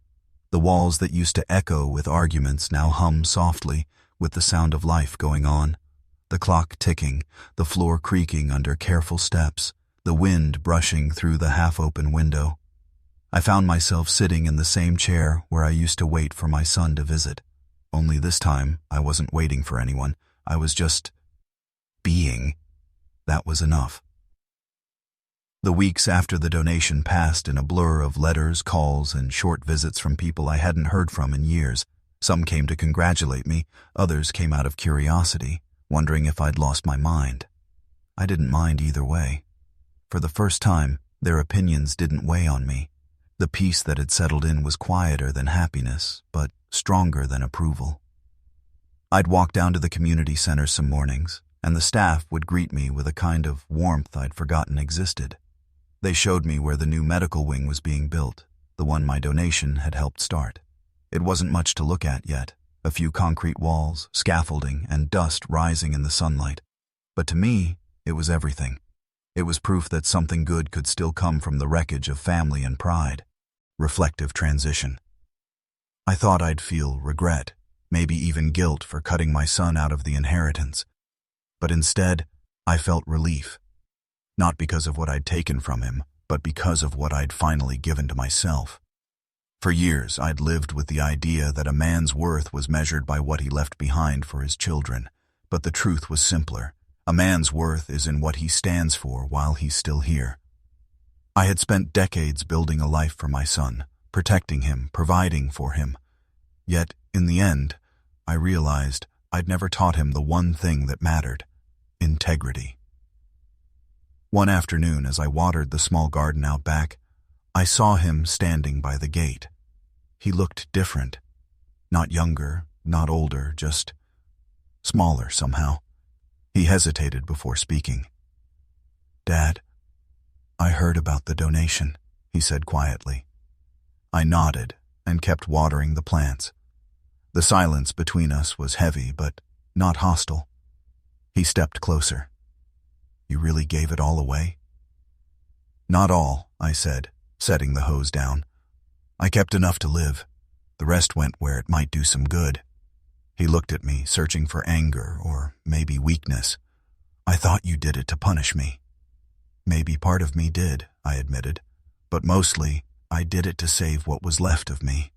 The walls that used to echo with arguments now hum softly with the sound of life going on. The clock ticking, the floor creaking under careful steps, the wind brushing through the half-open window. I found myself sitting in the same chair where I used to wait for my son to visit. Only this time, I wasn't waiting for anyone. I was just being. That was enough. The weeks after the donation passed in a blur of letters, calls, and short visits from people I hadn't heard from in years. Some came to congratulate me, others came out of curiosity, wondering if I'd lost my mind. I didn't mind either way. For the first time, their opinions didn't weigh on me. The peace that had settled in was quieter than happiness, but stronger than approval. I'd walk down to the community center some mornings, and the staff would greet me with a kind of warmth I'd forgotten existed. They showed me where the new medical wing was being built, the one my donation had helped start. It wasn't much to look at yet, a few concrete walls, scaffolding, and dust rising in the sunlight. But to me, it was everything. It was proof that something good could still come from the wreckage of family and pride. Reflective transition. I thought I'd feel regret, maybe even guilt for cutting my son out of the inheritance. But instead, I felt relief. Not because of what I'd taken from him, but because of what I'd finally given to myself. For years, I'd lived with the idea that a man's worth was measured by what he left behind for his children. But the truth was simpler. A man's worth is in what he stands for while he's still here. I had spent decades building a life for my son, protecting him, providing for him. Yet, in the end, I realized I'd never taught him the one thing that mattered: integrity. One afternoon, as I watered the small garden out back, I saw him standing by the gate. He looked different. Not younger, not older, just smaller somehow. He hesitated before speaking. "Dad, I heard about the donation," he said quietly. I nodded and kept watering the plants. The silence between us was heavy, but not hostile. He stepped closer. "You really gave it all away?" "Not all," I said, setting the hose down. "I kept enough to live. The rest went where it might do some good." He looked at me, searching for anger or maybe weakness. "I thought you did it to punish me." "Maybe part of me did," I admitted, "but mostly I did it to save what was left of me.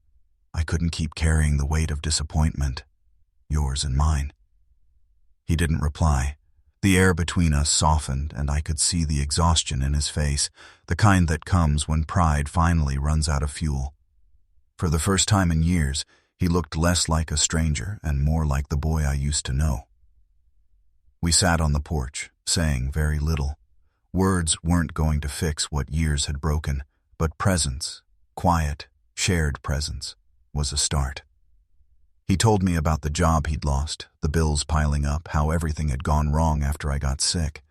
I couldn't keep carrying the weight of disappointment, yours and mine." He didn't reply. The air between us softened, and I could see the exhaustion in his face, the kind that comes when pride finally runs out of fuel. For the first time in years, he looked less like a stranger and more like the boy I used to know. We sat on the porch, saying very little. Words weren't going to fix what years had broken, but presence, quiet, shared presence, was a start. He told me about the job he'd lost, the bills piling up, how everything had gone wrong after I got sick.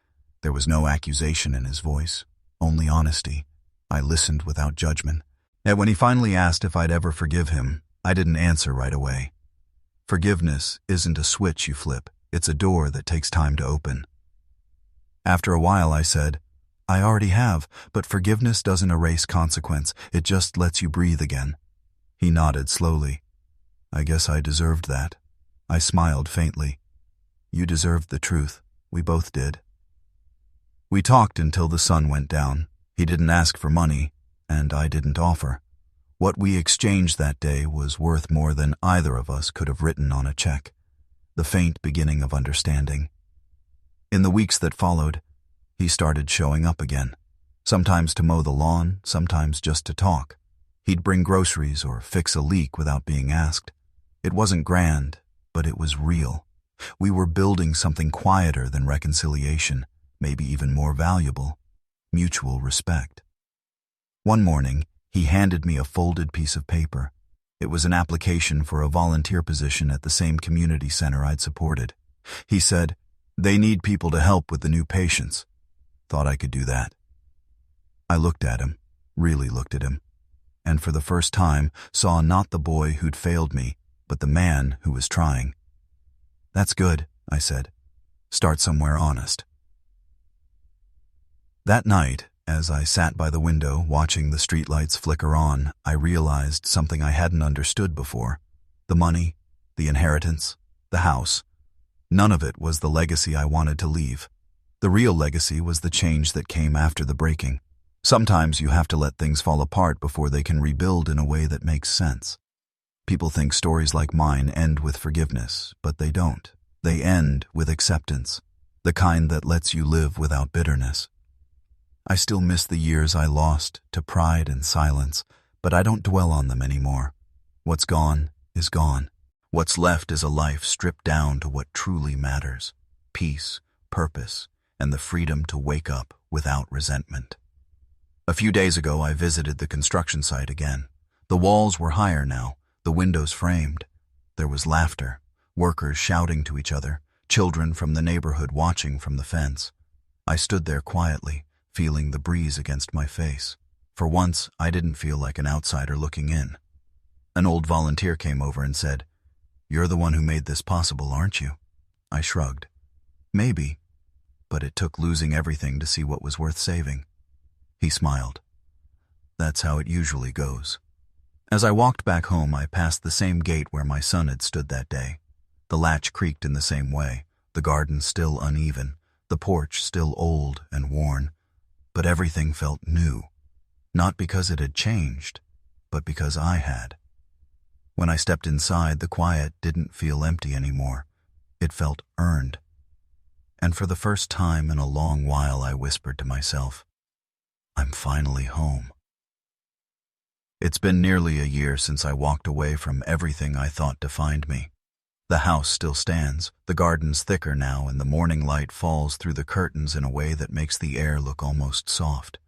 There was no accusation in his voice, only honesty. I listened without judgment. And when he finally asked if I'd ever forgive him, I didn't answer right away. Forgiveness isn't a switch you flip. It's a door that takes time to open. After a while, I said, "I already have, but forgiveness doesn't erase consequence. It just lets you breathe again." He nodded slowly. "I guess I deserved that." I smiled faintly. "You deserved the truth. We both did." We talked until the sun went down. He didn't ask for money, and I didn't offer. What we exchanged that day was worth more than either of us could have written on a check. The faint beginning of understanding. In the weeks that followed, he started showing up again. Sometimes to mow the lawn, sometimes just to talk. He'd bring groceries or fix a leak without being asked. It wasn't grand, but it was real. We were building something quieter than reconciliation, maybe even more valuable: mutual respect. One morning, he handed me a folded piece of paper. It was an application for a volunteer position at the same community center I'd supported. He said, "They need people to help with the new patients." Thought I could do that. I looked at him, really looked at him, and for the first time saw not the boy who'd failed me, but the man who was trying. "That's good," I said. "Start somewhere honest." That night, as I sat by the window watching the streetlights flicker on, I realized something I hadn't understood before. The money, the inheritance, the house. None of it was the legacy I wanted to leave. The real legacy was the change that came after the breaking. Sometimes you have to let things fall apart before they can rebuild in a way that makes sense. People think stories like mine end with forgiveness, but they don't. They end with acceptance, the kind that lets you live without bitterness. I still miss the years I lost to pride and silence, but I don't dwell on them anymore. What's gone is gone. What's left is a life stripped down to what truly matters: peace, purpose, and the freedom to wake up without resentment. A few days ago, I visited the construction site again. The walls were higher now, the windows framed. There was laughter, workers shouting to each other, children from the neighborhood watching from the fence. I stood there quietly, feeling the breeze against my face. For once, I didn't feel like an outsider looking in. An old volunteer came over and said, "You're the one who made this possible, aren't you?" I shrugged. "Maybe, but it took losing everything to see what was worth saving." He smiled. "That's how it usually goes." As I walked back home, I passed the same gate where my son had stood that day. The latch creaked in the same way, the garden still uneven, the porch still old and worn. But everything felt new. Not because it had changed, but because I had. When I stepped inside, the quiet didn't feel empty anymore. It felt earned. And for the first time in a long while, I whispered to myself, I'm finally home. It's been nearly a year since I walked away from everything I thought defined me. The house still stands, the garden's thicker now, and the morning light falls through the curtains in a way that makes the air look almost soft.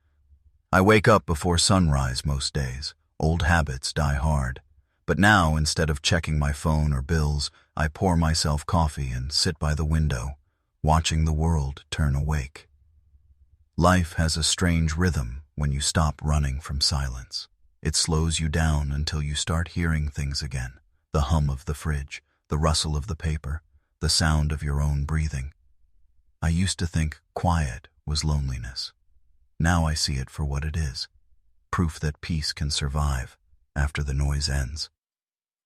I wake up before sunrise most days. Old habits die hard. But now, instead of checking my phone or bills, I pour myself coffee and sit by the window, watching the world turn awake. Life has a strange rhythm when you stop running from silence. It slows you down until you start hearing things again. The hum of the fridge, the rustle of the paper, the sound of your own breathing. I used to think quiet was loneliness. Now I see it for what it is. Proof that peace can survive after the noise ends.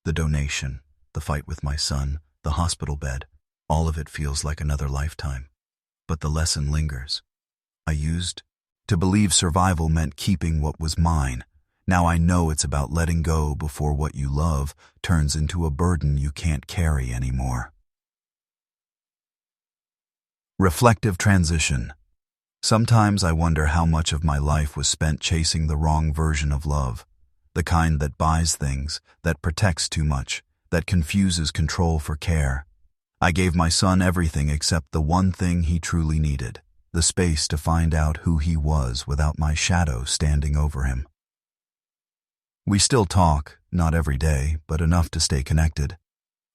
The donation, the fight with my son, the hospital bed, all of it feels like another lifetime. But the lesson lingers. I used to believe survival meant keeping what was mine. Now I know it's about letting go before what you love turns into a burden you can't carry anymore. Reflective transition. Sometimes I wonder how much of my life was spent chasing the wrong version of love, the kind that buys things, that protects too much, that confuses control for care. I gave my son everything except the one thing he truly needed, the space to find out who he was without my shadow standing over him. We still talk, not every day, but enough to stay connected.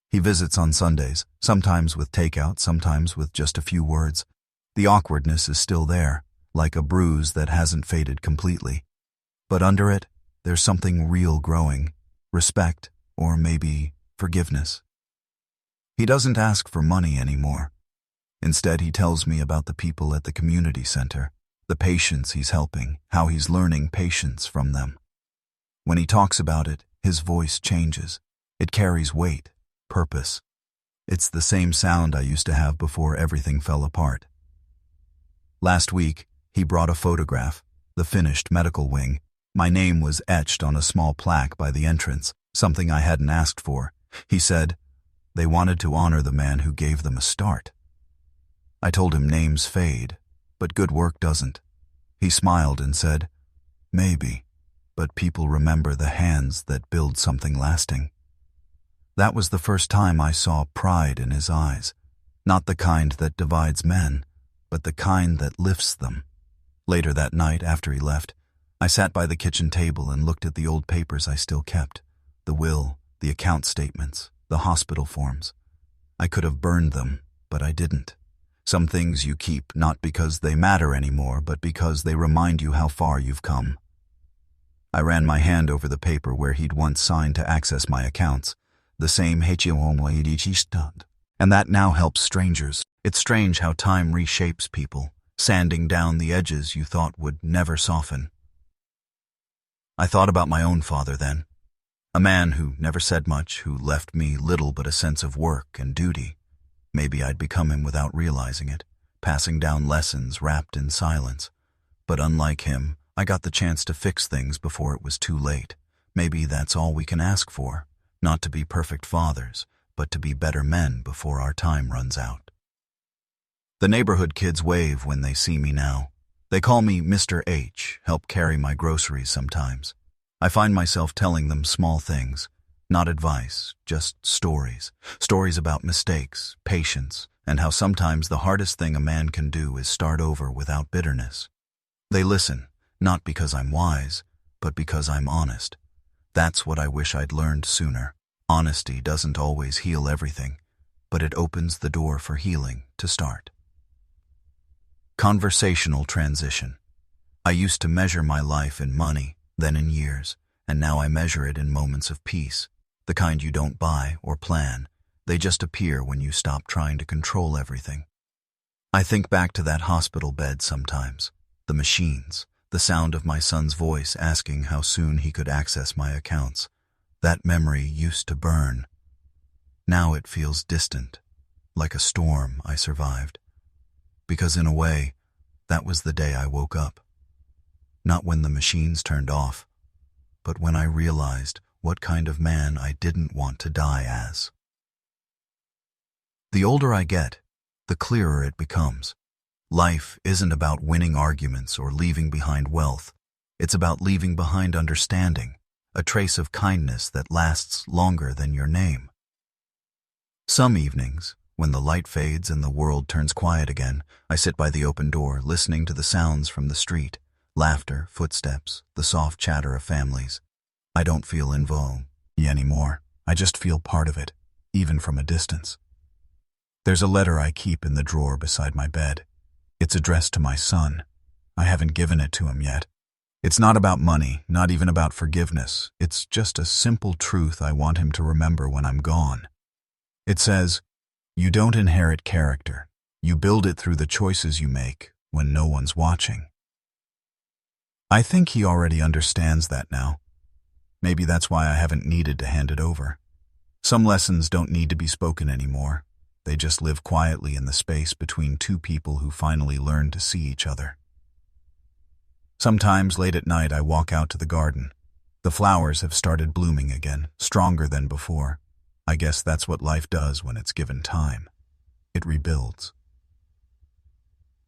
He visits on Sundays, sometimes with takeout, sometimes with just a few words. The awkwardness is still there, like a bruise that hasn't faded completely. But under it, there's something real growing, respect, or maybe forgiveness. He doesn't ask for money anymore. Instead, he tells me about the people at the community center, the patients he's helping, how he's learning patience from them. When he talks about it, his voice changes. It carries weight, purpose. It's the same sound I used to have before everything fell apart. Last week, he brought a photograph, the finished medical wing. My name was etched on a small plaque by the entrance, something I hadn't asked for. He said, they wanted to honor the man who gave them a start. I told him names fade, but good work doesn't. He smiled and said, maybe, but people remember the hands that build something lasting. That was the first time I saw pride in his eyes, not the kind that divides men, but the kind that lifts them. Later that night, after he left, I sat by the kitchen table and looked at the old papers I still kept, the will, the account statements, the hospital forms. I could have burned them, but I didn't. Some things you keep not because they matter anymore, but because they remind you how far you've come. I ran my hand over the paper where he'd once signed to access my accounts, the same stud, and that now helps strangers. It's strange how time reshapes people, sanding down the edges you thought would never soften. I thought about my own father then, a man who never said much, who left me little but a sense of work and duty. Maybe I'd become him without realizing it, passing down lessons wrapped in silence. But unlike him, I got the chance to fix things before it was too late. Maybe that's all we can ask for, not to be perfect fathers, but to be better men before our time runs out. The neighborhood kids wave when they see me now. They call me Mr. H, help carry my groceries sometimes. I find myself telling them small things, not advice, just stories. Stories about mistakes, patience, and how sometimes the hardest thing a man can do is start over without bitterness. They listen, not because I'm wise, but because I'm honest. That's what I wish I'd learned sooner. Honesty doesn't always heal everything, but it opens the door for healing to start. Conversational transition. I used to measure my life in money, then in years, and now I measure it in moments of peace, the kind you don't buy or plan. They just appear when you stop trying to control everything. I think back to that hospital bed sometimes, the machines, the sound of my son's voice asking how soon he could access my accounts. That memory used to burn. Now it feels distant, like a storm I survived. Because in a way, that was the day I woke up. Not when the machines turned off, but when I realized what kind of man I didn't want to die as. The older I get, the clearer it becomes. Life isn't about winning arguments or leaving behind wealth. It's about leaving behind understanding, a trace of kindness that lasts longer than your name. Some evenings, when the light fades and the world turns quiet again, I sit by the open door, listening to the sounds from the street, laughter, footsteps, the soft chatter of families. I don't feel involved anymore. I just feel part of it, even from a distance. There's a letter I keep in the drawer beside my bed. It's addressed to my son. I haven't given it to him yet. It's not about money, not even about forgiveness. It's just a simple truth I want him to remember when I'm gone. It says, "You don't inherit character. You build it through the choices you make when no one's watching." I think he already understands that now. Maybe that's why I haven't needed to hand it over. Some lessons don't need to be spoken anymore. They just live quietly in the space between two people who finally learn to see each other. Sometimes late at night I walk out to the garden. The flowers have started blooming again, stronger than before. I guess that's what life does when it's given time. It rebuilds.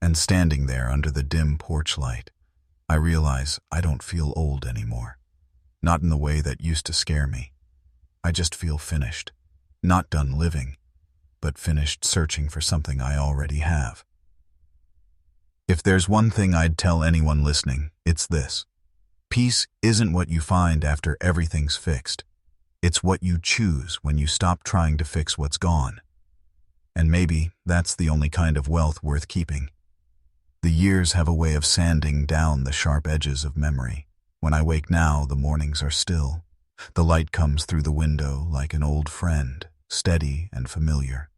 And standing there under the dim porch light, I realize I don't feel old anymore. Not in the way that used to scare me. I just feel finished. Not done living, but finished searching for something I already have. If there's one thing I'd tell anyone listening, it's this. Peace isn't what you find after everything's fixed. It's what you choose when you stop trying to fix what's gone. And maybe that's the only kind of wealth worth keeping. The years have a way of sanding down the sharp edges of memory. When I wake now, the mornings are still. The light comes through the window like an old friend, steady and familiar.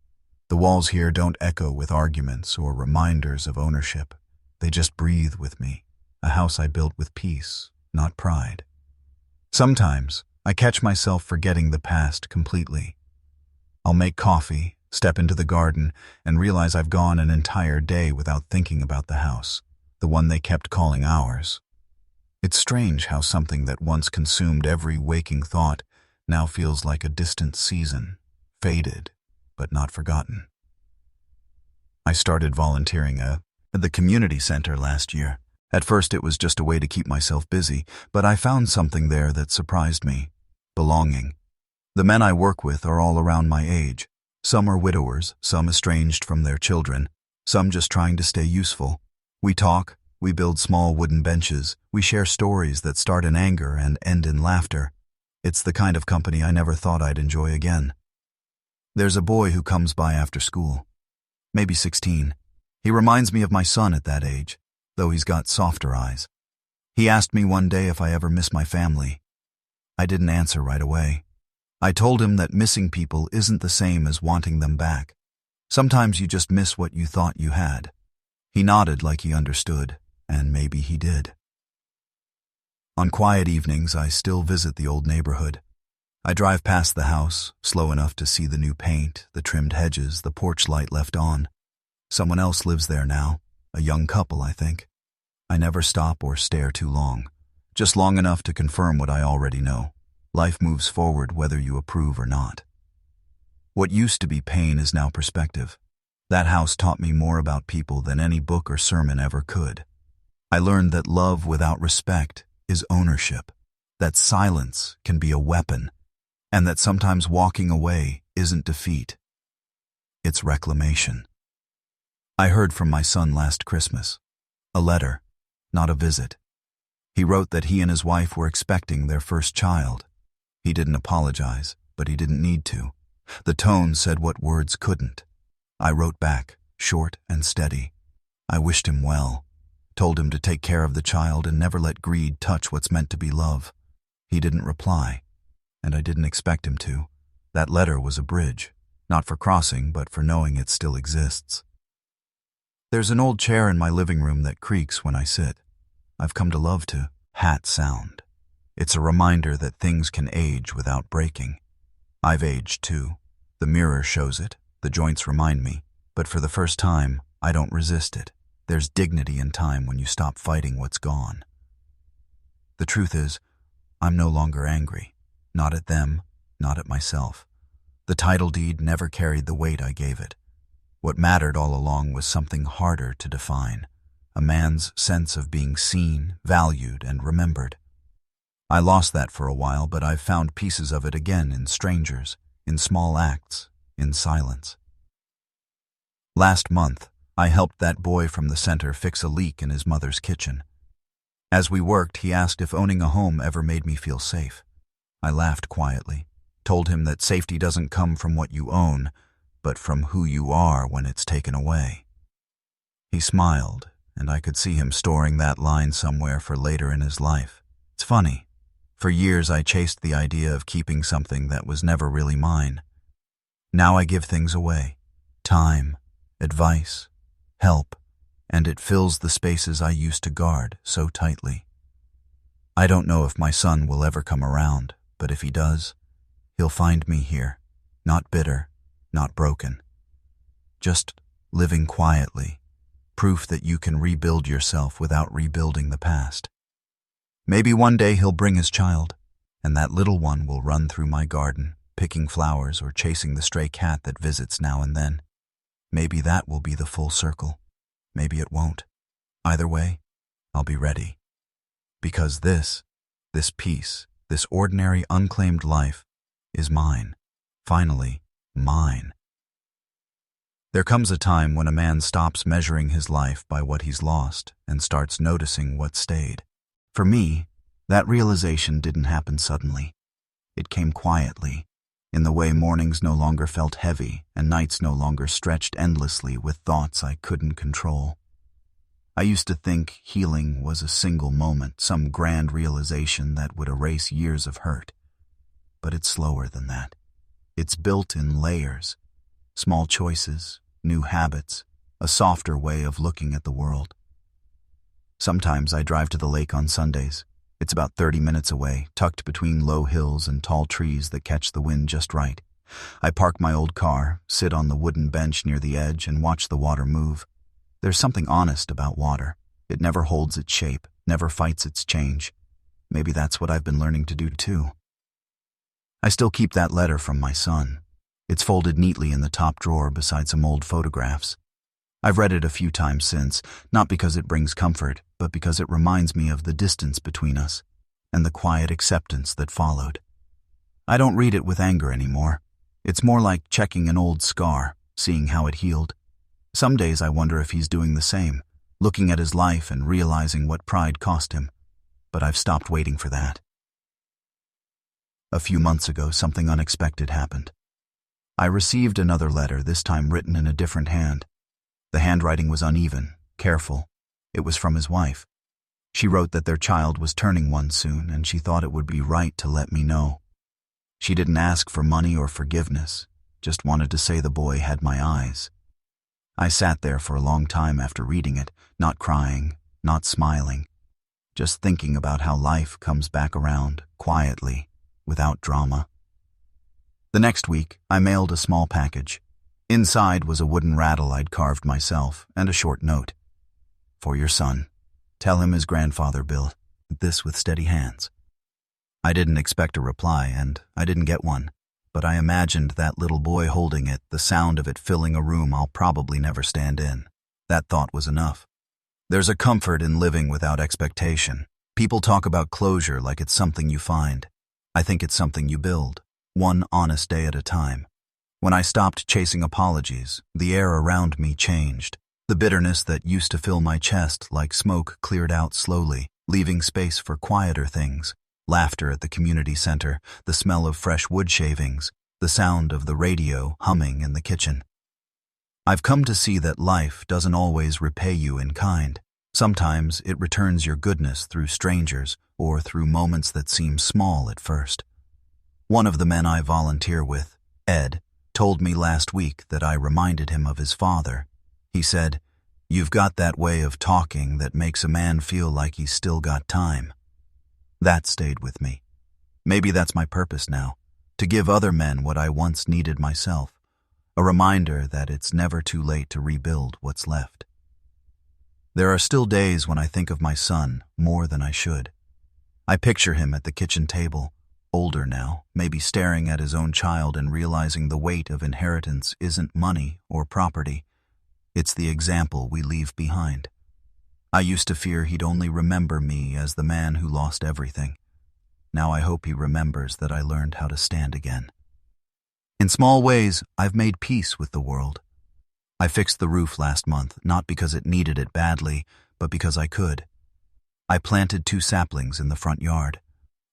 The walls here don't echo with arguments or reminders of ownership. They just breathe with me, a house I built with peace, not pride. Sometimes I catch myself forgetting the past completely. I'll make coffee, step into the garden, and realize I've gone an entire day without thinking about the house, the one they kept calling ours. It's strange how something that once consumed every waking thought now feels like a distant season, faded, but not forgotten. I started volunteering at the community center last year. At first it was just a way to keep myself busy, but I found something there that surprised me. Belonging. The men I work with are all around my age. Some are widowers, some estranged from their children, some just trying to stay useful. We talk, we build small wooden benches, we share stories that start in anger and end in laughter. It's the kind of company I never thought I'd enjoy again. There's a boy who comes by after school. Maybe 16. He reminds me of my son at that age, though he's got softer eyes. He asked me one day if I ever miss my family. I didn't answer right away. I told him that missing people isn't the same as wanting them back. Sometimes you just miss what you thought you had. He nodded like he understood, and maybe he did. On quiet evenings, I still visit the old neighborhood. I drive past the house, slow enough to see the new paint, the trimmed hedges, the porch light left on. Someone else lives there now, a young couple, I think. I never stop or stare too long, just long enough to confirm what I already know. Life moves forward whether you approve or not. What used to be pain is now perspective. That house taught me more about people than any book or sermon ever could. I learned that love without respect is ownership, that silence can be a weapon, and that sometimes walking away isn't defeat. It's reclamation. I heard from my son last Christmas. A letter, not a visit. He wrote that he and his wife were expecting their first child. He didn't apologize, but he didn't need to. The tone said what words couldn't. I wrote back, short and steady. I wished him well, told him to take care of the child and never let greed touch what's meant to be love. He didn't reply, and I didn't expect him to. That letter was a bridge, not for crossing, but for knowing it still exists. There's an old chair in my living room that creaks when I sit. I've come to love to hat sound. It's a reminder that things can age without breaking. I've aged too. The mirror shows it, the joints remind me, but for the first time, I don't resist it. There's dignity in time when you stop fighting what's gone. The truth is, I'm no longer angry. Not at them, not at myself. The title deed never carried the weight I gave it. What mattered all along was something harder to define, a man's sense of being seen, valued, and remembered. I lost that for a while, but I've found pieces of it again in strangers, in small acts, in silence. Last month, I helped that boy from the center fix a leak in his mother's kitchen. As we worked, he asked if owning a home ever made me feel safe. I laughed quietly, told him that safety doesn't come from what you own, but from who you are when it's taken away. He smiled, and I could see him storing that line somewhere for later in his life. It's funny. For years I chased the idea of keeping something that was never really mine. Now I give things away. Time, advice, help, and it fills the spaces I used to guard so tightly. I don't know if my son will ever come around, but if he does, he'll find me here, not bitter, not broken. Just living quietly, proof that you can rebuild yourself without rebuilding the past. Maybe one day he'll bring his child, and that little one will run through my garden, picking flowers or chasing the stray cat that visits now and then. Maybe that will be the full circle. Maybe it won't. Either way, I'll be ready. Because this peace, this ordinary unclaimed life, is mine. Finally, mine. There comes a time when a man stops measuring his life by what he's lost and starts noticing what stayed. For me, that realization didn't happen suddenly. It came quietly, in the way mornings no longer felt heavy and nights no longer stretched endlessly with thoughts I couldn't control. I used to think healing was a single moment, some grand realization that would erase years of hurt. But it's slower than that. It's built in layers, small choices, new habits, a softer way of looking at the world. Sometimes I drive to the lake on Sundays. It's about 30 minutes away, tucked between low hills and tall trees that catch the wind just right. I park my old car, sit on the wooden bench near the edge, and watch the water move. There's something honest about water. It never holds its shape, never fights its change. Maybe that's what I've been learning to do too. I still keep that letter from my son. It's folded neatly in the top drawer beside some old photographs. I've read it a few times since, not because it brings comfort, but because it reminds me of the distance between us and the quiet acceptance that followed. I don't read it with anger anymore. It's more like checking an old scar, seeing how it healed. Some days I wonder if he's doing the same, looking at his life and realizing what pride cost him. But I've stopped waiting for that. A few months ago, something unexpected happened. I received another letter, this time written in a different hand. The handwriting was uneven, careful. It was from his wife. She wrote that their child was turning one soon, and she thought it would be right to let me know. She didn't ask for money or forgiveness, just wanted to say the boy had my eyes. I sat there for a long time after reading it, not crying, not smiling, just thinking about how life comes back around, quietly, without drama. The next week, I mailed a small package. Inside was a wooden rattle I'd carved myself and a short note. For your son. Tell him his grandfather built this with steady hands. I didn't expect a reply, and I didn't get one, but I imagined that little boy holding it, the sound of it filling a room I'll probably never stand in. That thought was enough. There's a comfort in living without expectation. People talk about closure like it's something you find. I think it's something you build, one honest day at a time. When I stopped chasing apologies, the air around me changed. The bitterness that used to fill my chest like smoke cleared out slowly, leaving space for quieter things. Laughter at the community center, the smell of fresh wood shavings, the sound of the radio humming in the kitchen. I've come to see that life doesn't always repay you in kind. Sometimes it returns your goodness through strangers or through moments that seem small at first. One of the men I volunteer with, Ed, told me last week that I reminded him of his father. He said, "You've got that way of talking that makes a man feel like he's still got time." That stayed with me. Maybe that's my purpose now, to give other men what I once needed myself, a reminder that it's never too late to rebuild what's left. There are still days when I think of my son more than I should. I picture him at the kitchen table, older now, maybe staring at his own child and realizing the weight of inheritance isn't money or property. It's the example we leave behind. I used to fear he'd only remember me as the man who lost everything. Now I hope he remembers that I learned how to stand again. In small ways, I've made peace with the world. I fixed the roof last month, not because it needed it badly, but because I could. I planted 2 saplings in the front yard.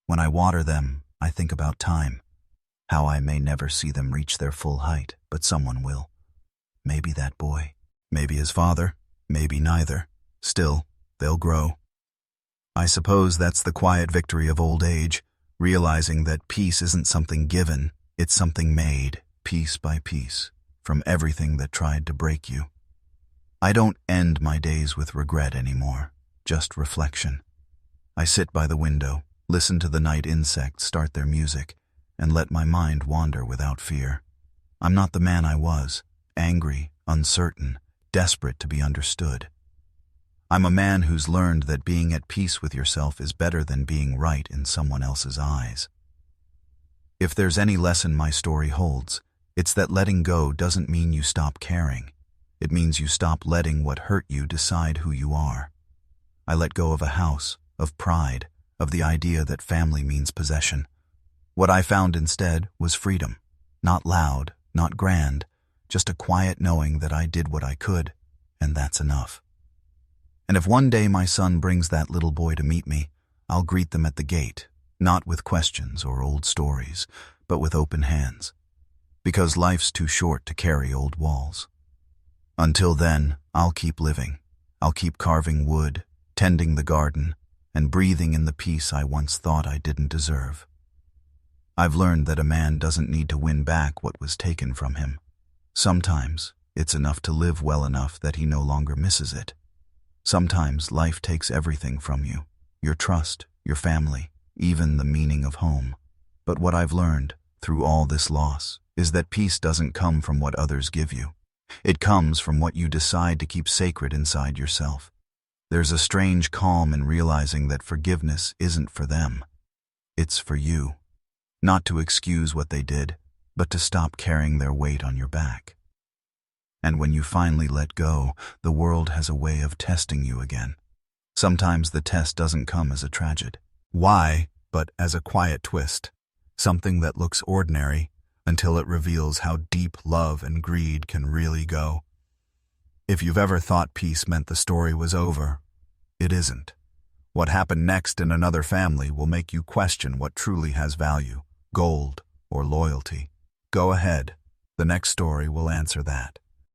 When I water them, I think about time, how I may never see them reach their full height, but someone will. Maybe that boy, maybe his father, maybe neither. Still, they'll grow. I suppose that's the quiet victory of old age, realizing that peace isn't something given, it's something made, piece by piece, from everything that tried to break you. I don't end my days with regret anymore, just reflection. I sit by the window, listen to the night insects start their music, and let my mind wander without fear. I'm not the man I was, angry, uncertain, desperate to be understood. I'm a man who's learned that being at peace with yourself is better than being right in someone else's eyes. If there's any lesson my story holds, it's that letting go doesn't mean you stop caring. It means you stop letting what hurt you decide who you are. I let go of a house, of pride, of the idea that family means possession. What I found instead was freedom. Not loud, not grand, just a quiet knowing that I did what I could, and that's enough. And if one day my son brings that little boy to meet me, I'll greet them at the gate, not with questions or old stories, but with open hands. Because life's too short to carry old walls. Until then, I'll keep living. I'll keep carving wood, tending the garden, and breathing in the peace I once thought I didn't deserve. I've learned that a man doesn't need to win back what was taken from him. Sometimes, it's enough to live well enough that he no longer misses it. Sometimes life takes everything from you, your trust, your family, even the meaning of home. But what I've learned, through all this loss, is that peace doesn't come from what others give you. It comes from what you decide to keep sacred inside yourself. There's a strange calm in realizing that forgiveness isn't for them. It's for you. Not to excuse what they did, but to stop carrying their weight on your back. And when you finally let go, the world has a way of testing you again. Sometimes the test doesn't come as a tragedy. Why, but as a quiet twist. Something that looks ordinary until it reveals how deep love and greed can really go. If you've ever thought peace meant the story was over, it isn't. What happened next in another family will make you question what truly has value, gold or loyalty. Go ahead. The next story will answer that.